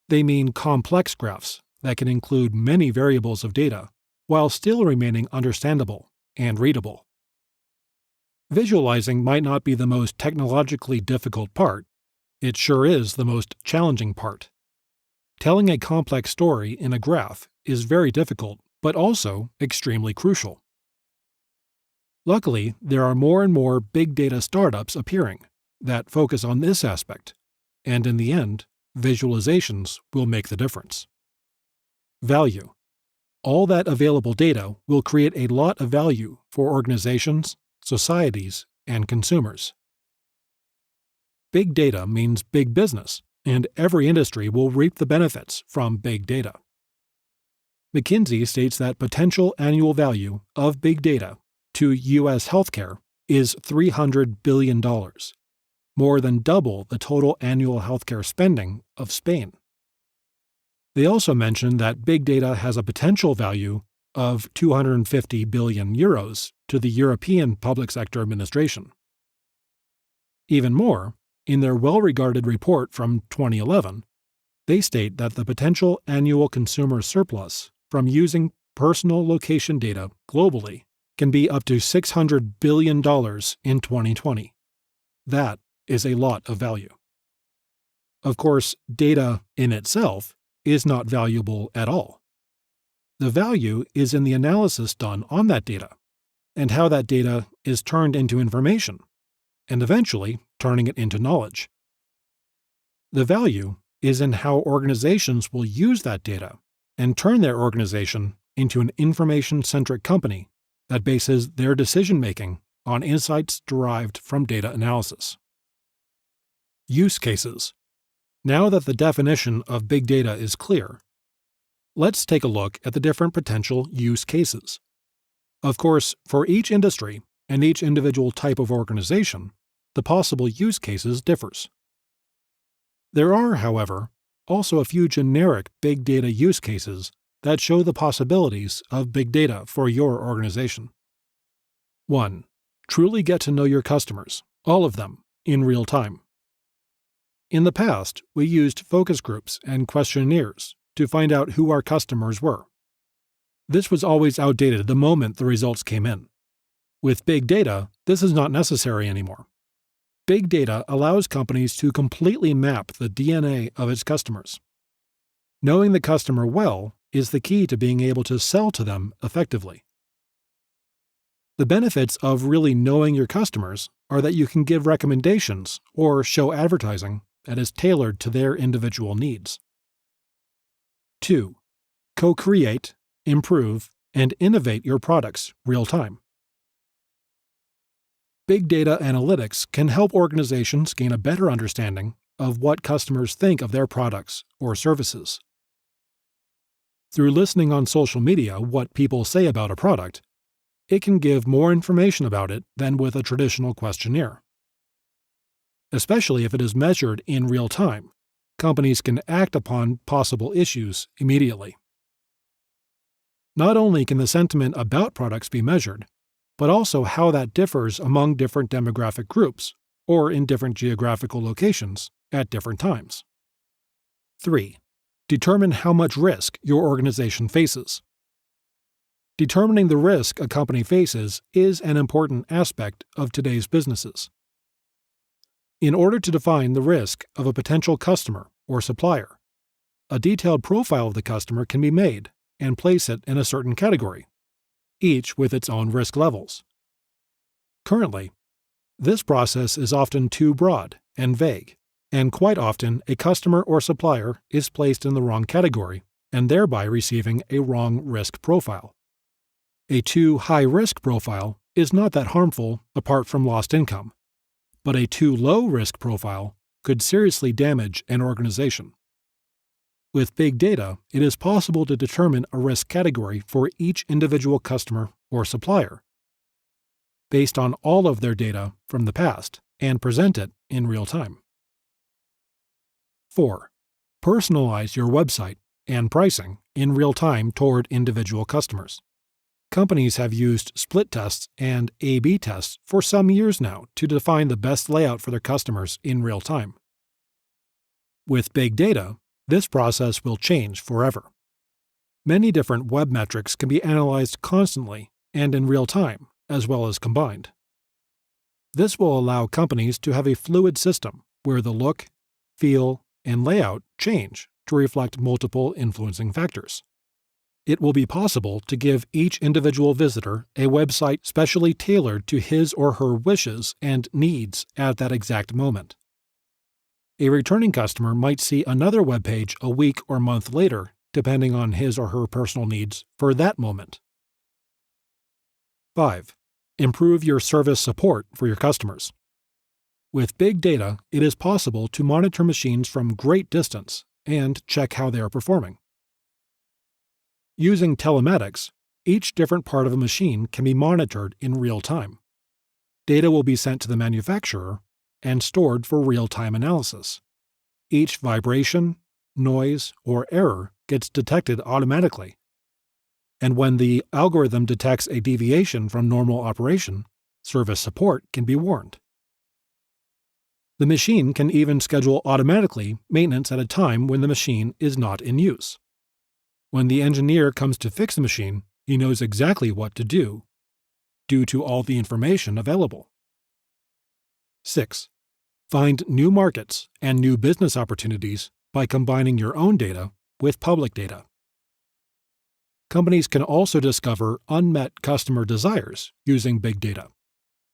They mean complex graphs that can include many variables of data while still remaining understandable and readable. Visualizing might not be the most technologically difficult part. It sure is the most challenging part. Telling a complex story in a graph is very difficult, but also extremely crucial. Luckily, there are more and more big data startups appearing that focus on this aspect, and in the end, visualizations will make the difference. Value. All that available data will create a lot of value for organizations, societies, and consumers. Big data means big business, and every industry will reap the benefits from big data. McKinsey states that potential annual value of big data to U.S. healthcare is $300 billion, more than double the total annual healthcare spending of Spain. They also mention that big data has a potential value of 250 billion euros to the European Public Sector Administration. Even more, in their well-regarded report from 2011, they state that the potential annual consumer surplus from using personal location data globally can be up to $600 billion in 2020. That is a lot of value. Of course, data in itself is not valuable at all. The value is in the analysis done on that data, and how that data is turned into information, and eventually turning it into knowledge. The value is in how organizations will use that data and turn their organization into an information-centric company that bases their decision-making on insights derived from data analysis. Use cases. Now that the definition of big data is clear, let's take a look at the different potential use cases. Of course, for each industry and each individual type of organization, the possible use cases differs. There are, however, also a few generic big data use cases that show the possibilities of big data for your organization. 1. Truly get to know your customers, all of them, in real time. In the past, we used focus groups and questionnaires to find out who our customers were. This was always outdated the moment the results came in. With big data, this is not necessary anymore. Big data allows companies to completely map the DNA of its customers. Knowing the customer well is the key to being able to sell to them effectively. The benefits of really knowing your customers are that you can give recommendations or show advertising that is tailored to their individual needs. 2. Co-create, improve, and innovate your products real time. Big data analytics can help organizations gain a better understanding of what customers think of their products or services. Through listening on social media what people say about a product, it can give more information about it than with a traditional questionnaire. Especially if it is measured in real time, companies can act upon possible issues immediately. Not only can the sentiment about products be measured, but also how that differs among different demographic groups or in different geographical locations at different times. 3. Determine how much risk your organization faces. Determining the risk a company faces is an important aspect of today's businesses. In order to define the risk of a potential customer or supplier, a detailed profile of the customer can be made and place it in a certain category, each with its own risk levels. Currently, this process is often too broad and vague, and quite often a customer or supplier is placed in the wrong category and thereby receiving a wrong risk profile. A too high risk profile is not that harmful apart from lost income, but a too low risk profile could seriously damage an organization. With big data, it is possible to determine a risk category for each individual customer or supplier based on all of their data from the past and present it in real time. 4. Personalize your website and pricing in real time toward individual customers. Companies have used split tests and A/B tests for some years now to define the best layout for their customers in real time. With big data, this process will change forever. Many different web metrics can be analyzed constantly and in real time, as well as combined. This will allow companies to have a fluid system where the look, feel, and layout change to reflect multiple influencing factors. It will be possible to give each individual visitor a website specially tailored to his or her wishes and needs at that exact moment. A returning customer might see another web page a week or month later, depending on his or her personal needs for that moment. 5. Improve your service support for your customers. With big data, it is possible to monitor machines from great distance and check how they are performing. Using telematics, each different part of a machine can be monitored in real time. Data will be sent to the manufacturer and stored for real-time analysis. Each vibration, noise, or error gets detected automatically. And when the algorithm detects a deviation from normal operation, service support can be warned. The machine can even schedule automatically maintenance at a time when the machine is not in use. When the engineer comes to fix the machine, he knows exactly what to do due to all the information available. 6. Find new markets and new business opportunities by combining your own data with public data. Companies can also discover unmet customer desires using big data.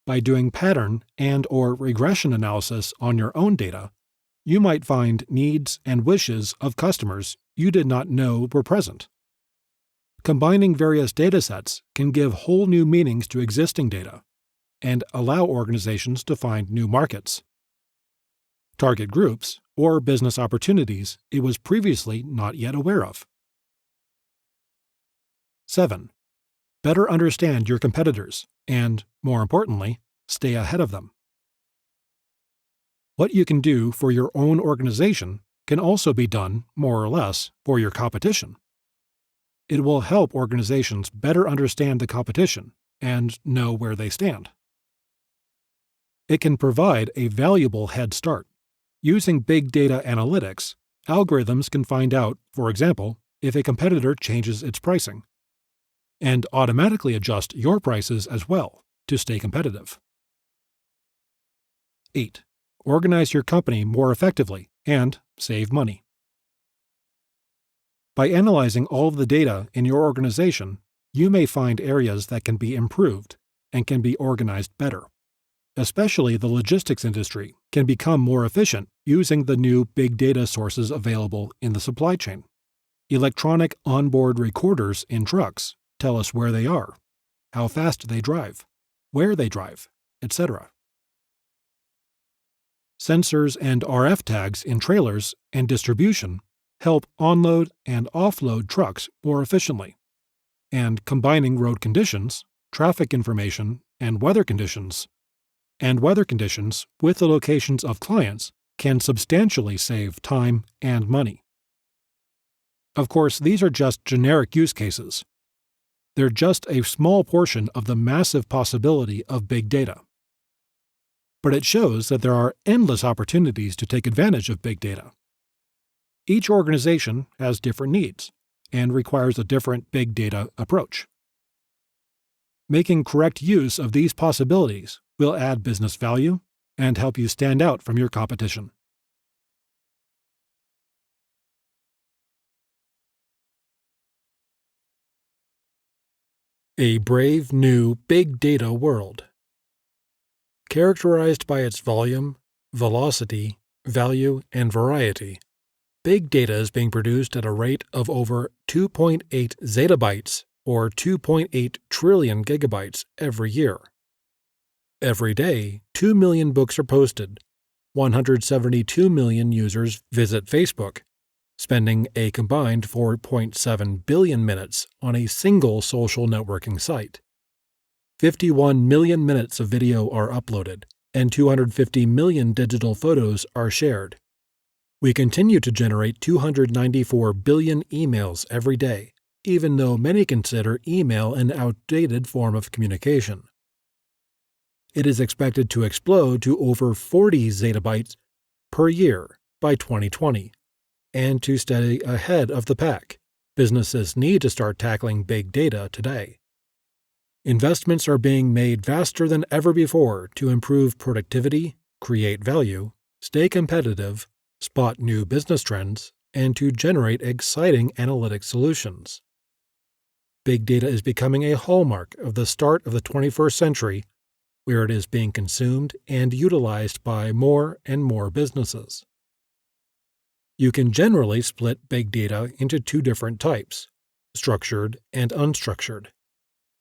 By doing pattern and/or regression analysis on your own data, you might find needs and wishes of customers you did not know were present. Combining various datasets can give whole new meanings to existing data and allow organizations to find new markets, target groups, or business opportunities it was previously not yet aware of. 7. Better understand your competitors and, more importantly, stay ahead of them. What you can do for your own organization can also be done, more or less, for your competition. It will help organizations better understand the competition and know where they stand. It can provide a valuable head start. Using big data analytics, algorithms can find out, for example, if a competitor changes its pricing, and automatically adjust your prices as well to stay competitive. 8. Organize your company more effectively and save money. By analyzing all of the data in your organization, you may find areas that can be improved and can be organized better. Especially the logistics industry can become more efficient using the new big data sources available in the supply chain. Electronic onboard recorders in trucks tell us where they are, how fast they drive, where they drive, etc. Sensors and RF tags in trailers and distribution help onload and offload trucks more efficiently. And combining road conditions, traffic information, and weather conditions with the locations of clients can substantially save time and money. Of course, these are just generic use cases. They're just a small portion of the massive possibility of big data. But it shows that there are endless opportunities to take advantage of big data. Each organization has different needs and requires a different big data approach. Making correct use of these possibilities will add business value and help you stand out from your competition. A brave new big data world. Characterized by its volume, velocity, value, and variety, big data is being produced at a rate of over 2.8 zettabytes or 2.8 trillion gigabytes every year. Every day, 2 million books are posted, 172 million users visit Facebook, spending a combined 4.7 billion minutes on a single social networking site. 51 million minutes of video are uploaded, and 250 million digital photos are shared. We continue to generate 294 billion emails every day, even though many consider email an outdated form of communication. It is expected to explode to over 40 zettabytes per year by 2020. And to stay ahead of the pack, businesses need to start tackling big data today. Investments are being made faster than ever before to improve productivity, create value, stay competitive, spot new business trends, and to generate exciting analytic solutions. Big data is becoming a hallmark of the start of the 21st century, where it is being consumed and utilized by more and more businesses. You can generally split big data into two different types, structured and unstructured.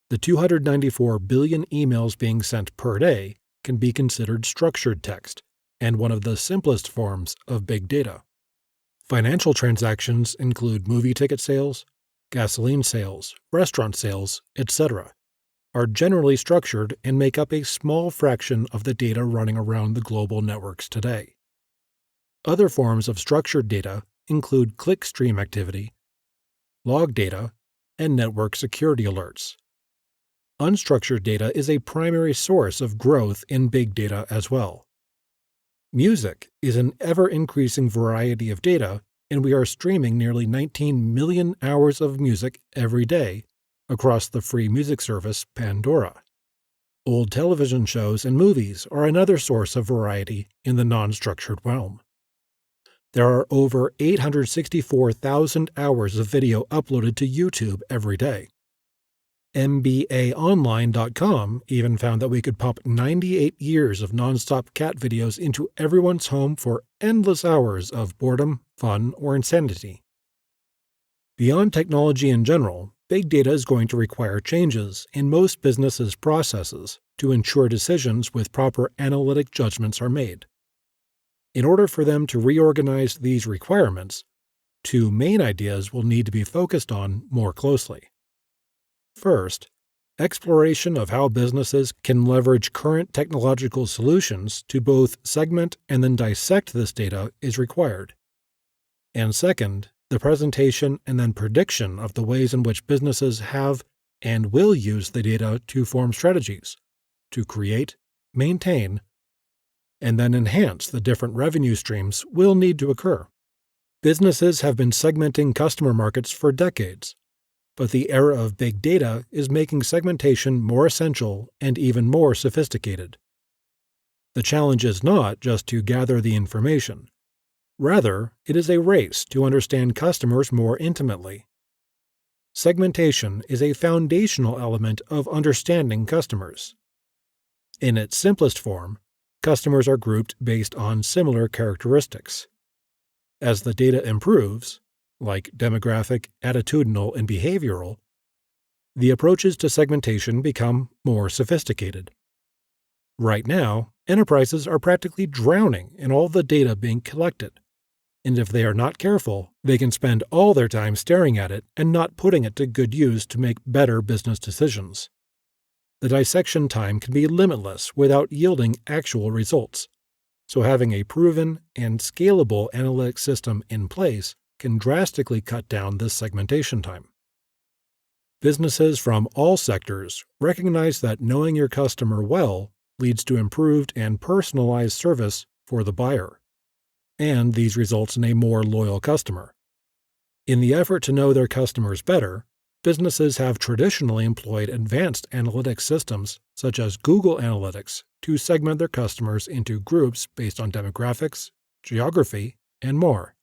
The 294 billion emails being sent per day can be considered structured text and one of the simplest forms of big data. Financial transactions include movie ticket sales, gasoline sales, restaurant sales, etc., are generally structured and make up a small fraction of the data running around the global networks today. Other forms of structured data include clickstream activity, log data, and network security alerts. Unstructured data is a primary source of growth in big data as well. Music is an ever-increasing variety of data, and we are streaming nearly 19 million hours of music every day across the free music service Pandora. Old television shows and movies are another source of variety in the non-structured realm. There are over 864,000 hours of video uploaded to YouTube every day. MBAOnline.com even found that we could pump 98 years of nonstop cat videos into everyone's home for endless hours of boredom, fun, or insanity. Beyond technology in general, big data is going to require changes in most businesses' processes to ensure decisions with proper analytic judgments are made. In order for them to reorganize these requirements, two main ideas will need to be focused on more closely. First, exploration of how businesses can leverage current technological solutions to both segment and then dissect this data is required. And second, the presentation and then prediction of the ways in which businesses have and will use the data to form strategies, to create, maintain, and then enhance the different revenue streams will need to occur. Businesses have been segmenting customer markets for decades, but the era of big data is making segmentation more essential and even more sophisticated. The challenge is not just to gather the information. Rather, it is a race to understand customers more intimately. Segmentation is a foundational element of understanding customers. In its simplest form, customers are grouped based on similar characteristics. As the data improves, like demographic, attitudinal, and behavioral, the approaches to segmentation become more sophisticated. Right now, enterprises are practically drowning in all the data being collected, and if they are not careful, they can spend all their time staring at it and not putting it to good use to make better business decisions. The dissection time can be limitless without yielding actual results, so having a proven and scalable analytics system in place can drastically cut down this segmentation time. Businesses from all sectors recognize that knowing your customer well leads to improved and personalized service for the buyer, and these results in a more loyal customer. In the effort to know their customers better, businesses have traditionally employed advanced analytics systems such as Google Analytics to segment their customers into groups based on demographics, geography, and more.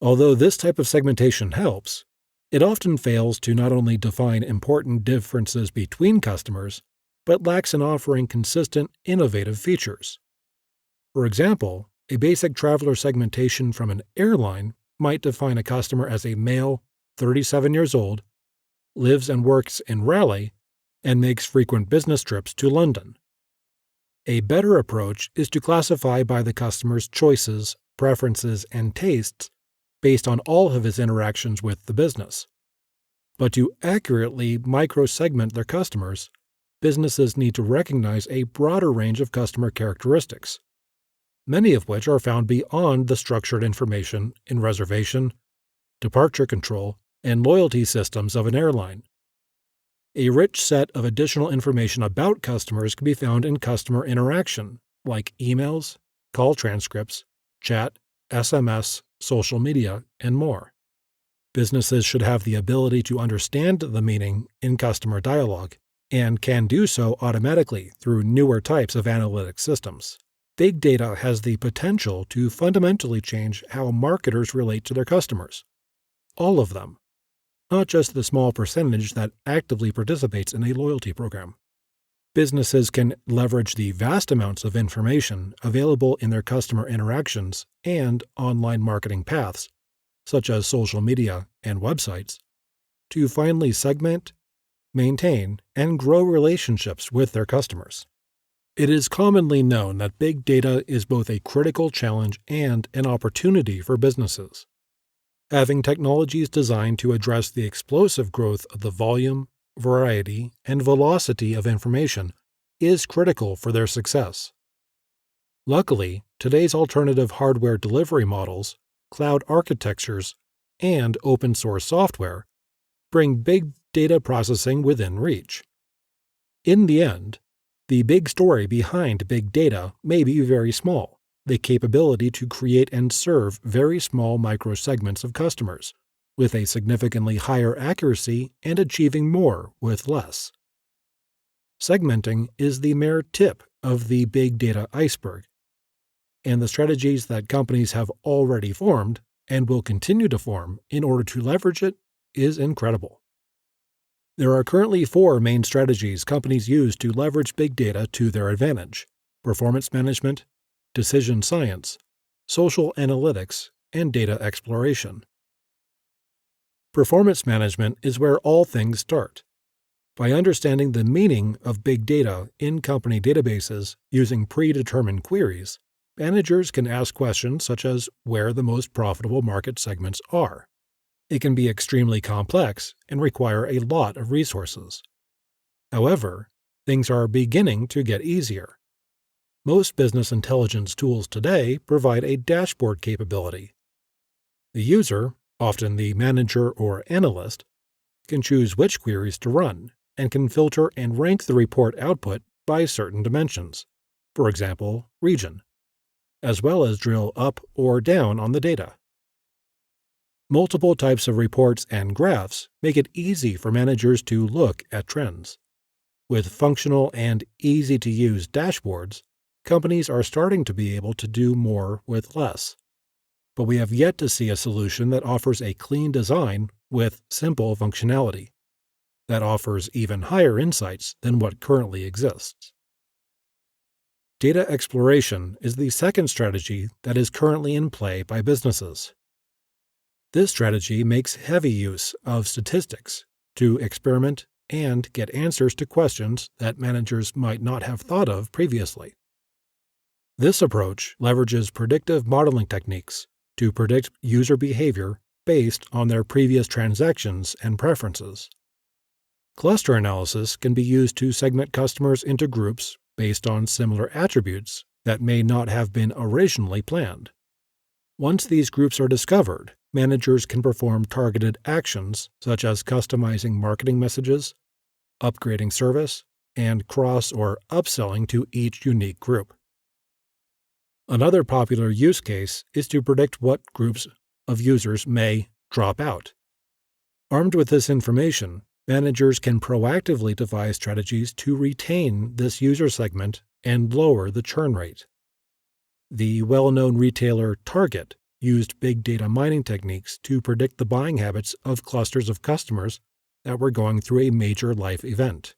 Although this type of segmentation helps, it often fails to not only define important differences between customers, but lacks in offering consistent, innovative features. For example, a basic traveler segmentation from an airline might define a customer as a male, 37 years old, lives and works in Raleigh, and makes frequent business trips to London. A better approach is to classify by the customer's choices, preferences, and tastes based on all of his interactions with the business. But to accurately micro-segment their customers, businesses need to recognize a broader range of customer characteristics, many of which are found beyond the structured information in reservation, departure control, and loyalty systems of an airline. A rich set of additional information about customers can be found in customer interaction, like emails, call transcripts, chat, SMS, social media, and more. Businesses should have the ability to understand the meaning in customer dialogue, and can do so automatically through newer types of analytic systems. Big data has the potential to fundamentally change how marketers relate to their customers. All of them, not just the small percentage that actively participates in a loyalty program. Businesses can leverage the vast amounts of information available in their customer interactions and online marketing paths, such as social media and websites, to finally segment, maintain, and grow relationships with their customers. It is commonly known that big data is both a critical challenge and an opportunity for businesses. Having technologies designed to address the explosive growth of the volume, variety, and velocity of information is critical for their success. Luckily, today's alternative hardware delivery models, cloud architectures, and open source software bring big data processing within reach. In the end, the big story behind big data may be very small, the capability to create and serve very small microsegments of customers, with a significantly higher accuracy and achieving more with less. Segmenting is the mere tip of the big data iceberg, and the strategies that companies have already formed and will continue to form in order to leverage it is incredible. There are currently 4 main strategies companies use to leverage big data to their advantage: performance management, decision science, social analytics, and data exploration. Performance management is where all things start. By understanding the meaning of big data in company databases using predetermined queries, managers can ask questions such as where the most profitable market segments are. It can be extremely complex and require a lot of resources. However, things are beginning to get easier. Most business intelligence tools today provide a dashboard capability. The user, often the manager or analyst, can choose which queries to run and can filter and rank the report output by certain dimensions, for example, region, as well as drill up or down on the data. Multiple types of reports and graphs make it easy for managers to look at trends. With functional and easy-to-use dashboards, companies are starting to be able to do more with less. But we have yet to see a solution that offers a clean design with simple functionality, that offers even higher insights than what currently exists. Data exploration is the second strategy that is currently in play by businesses. This strategy makes heavy use of statistics to experiment and get answers to questions that managers might not have thought of previously. This approach leverages predictive modeling techniques to predict user behavior based on their previous transactions and preferences. Cluster analysis can be used to segment customers into groups based on similar attributes that may not have been originally planned. Once these groups are discovered, managers can perform targeted actions such as customizing marketing messages, upgrading service, and cross or upselling to each unique group. Another popular use case is to predict what groups of users may drop out. Armed with this information, managers can proactively devise strategies to retain this user segment and lower the churn rate. The well-known retailer Target used big data mining techniques to predict the buying habits of clusters of customers that were going through a major life event.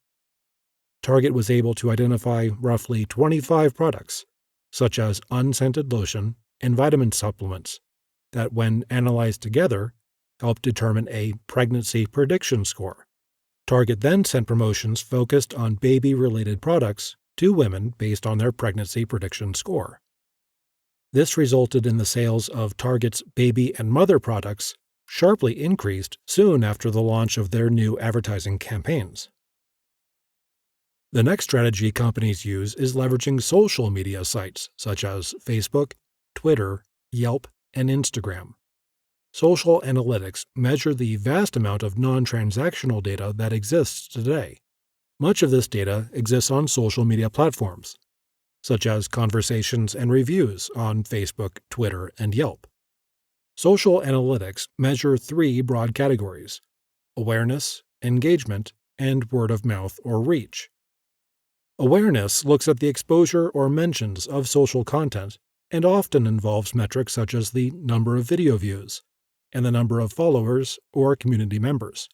Target was able to identify roughly 25 products, such as unscented lotion and vitamin supplements, that when analyzed together, helped determine a pregnancy prediction score. Target then sent promotions focused on baby-related products to women based on their pregnancy prediction score. This resulted in the sales of Target's baby and mother products sharply increased soon after the launch of their new advertising campaigns. The next strategy companies use is leveraging social media sites such as Facebook, Twitter, Yelp, and Instagram. Social analytics measure the vast amount of non-transactional data that exists today. Much of this data exists on social media platforms, such as conversations and reviews on Facebook, Twitter, and Yelp. Social analytics measure three broad categories: awareness, engagement, and word of mouth or reach. Awareness looks at the exposure or mentions of social content and often involves metrics such as the number of video views and the number of followers or community members.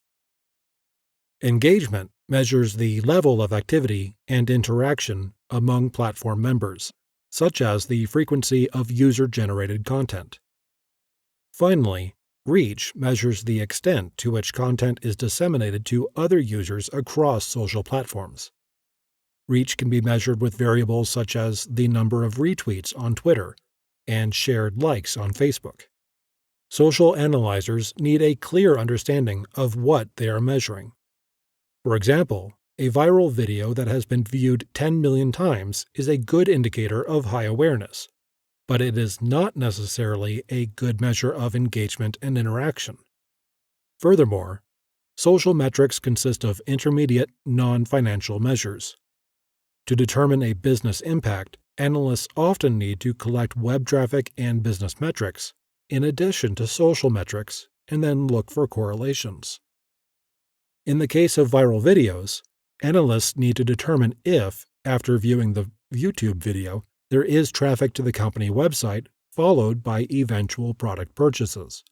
Engagement measures the level of activity and interaction among platform members, such as the frequency of user-generated content. Finally, reach measures the extent to which content is disseminated to other users across social platforms. Reach can be measured with variables such as the number of retweets on Twitter and shared likes on Facebook. Social analyzers need a clear understanding of what they are measuring. For example, a viral video that has been viewed 10 million times is a good indicator of high awareness, but it is not necessarily a good measure of engagement and interaction. Furthermore, social metrics consist of intermediate, non-financial measures. To determine a business impact, analysts often need to collect web traffic and business metrics, in addition to social metrics, and then look for correlations. In the case of viral videos, analysts need to determine if, after viewing the YouTube video, there is traffic to the company website, followed by eventual product purchases.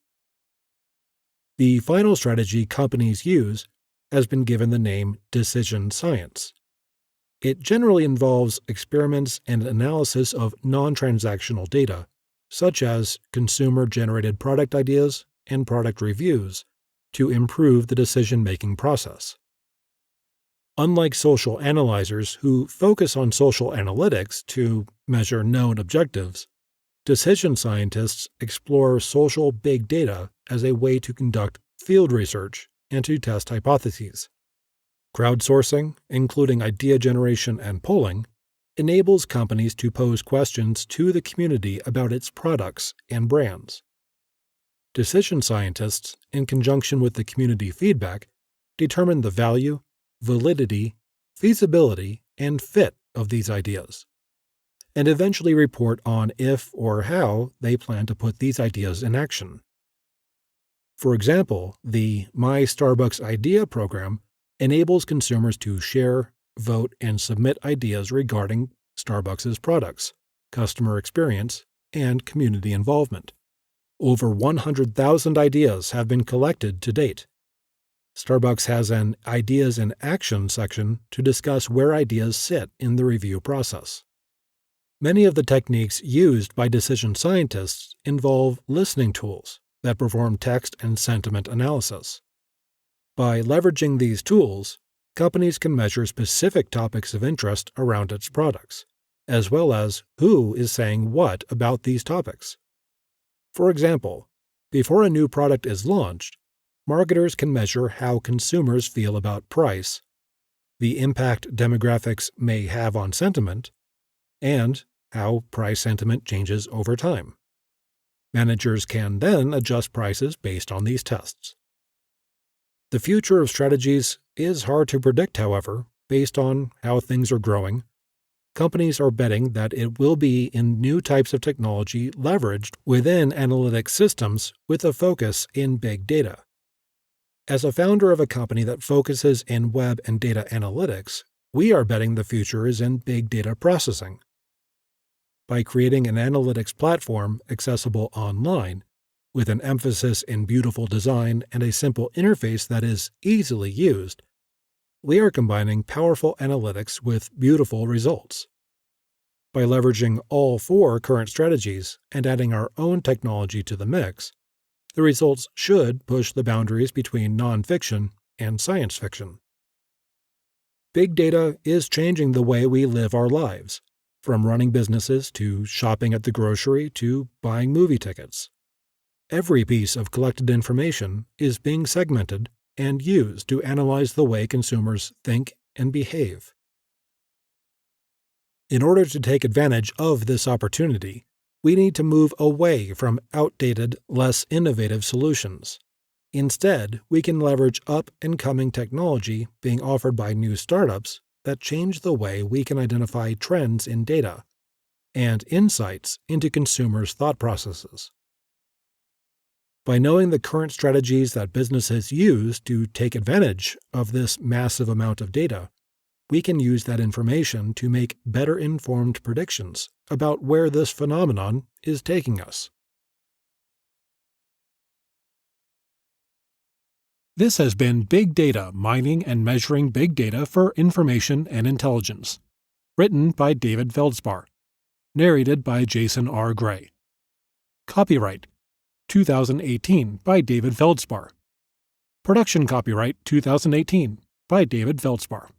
The final strategy companies use has been given the name decision science. It generally involves experiments and analysis of non-transactional data, such as consumer-generated product ideas and product reviews, to improve the decision-making process. Unlike social analyzers who focus on social analytics to measure known objectives, decision scientists explore social big data as a way to conduct field research and to test hypotheses. Crowdsourcing, including idea generation and polling, enables companies to pose questions to the community about its products and brands. Decision scientists, in conjunction with the community feedback, determine the value, validity, feasibility, and fit of these ideas, and eventually report on if or how they plan to put these ideas in action. For example, the My Starbucks Idea program enables consumers to share, vote, and submit ideas regarding Starbucks' products, customer experience, and community involvement. Over 100,000 ideas have been collected to date. Starbucks has an Ideas in Action section to discuss where ideas sit in the review process. Many of the techniques used by decision scientists involve listening tools that perform text and sentiment analysis. By leveraging these tools, companies can measure specific topics of interest around its products, as well as who is saying what about these topics. For example, before a new product is launched, marketers can measure how consumers feel about price, the impact demographics may have on sentiment, and how price sentiment changes over time. Managers can then adjust prices based on these tests. The future of strategies is hard to predict, however, based on how things are growing. Companies are betting that it will be in new types of technology leveraged within analytics systems with a focus in big data. As a founder of a company that focuses in web and data analytics, we are betting the future is in big data processing. By creating an analytics platform accessible online, with an emphasis in beautiful design and a simple interface that is easily used, we are combining powerful analytics with beautiful results. By leveraging all four current strategies and adding our own technology to the mix, the results should push the boundaries between nonfiction and science fiction. Big data is changing the way we live our lives, from running businesses to shopping at the grocery to buying movie tickets. Every piece of collected information is being segmented and used to analyze the way consumers think and behave. In order to take advantage of this opportunity, we need to move away from outdated, less innovative solutions. Instead, we can leverage up-and-coming technology being offered by new startups that change the way we can identify trends in data and insights into consumers' thought processes. By knowing the current strategies that businesses use to take advantage of this massive amount of data, we can use that information to make better-informed predictions about where this phenomenon is taking us. This has been Big Data, Mining and Measuring Big Data for Information and Intelligence, written by David Feldspar, narrated by Jason R. Gray. Copyright 2018 by David Feldspar. Production copyright 2018 by David Feldspar.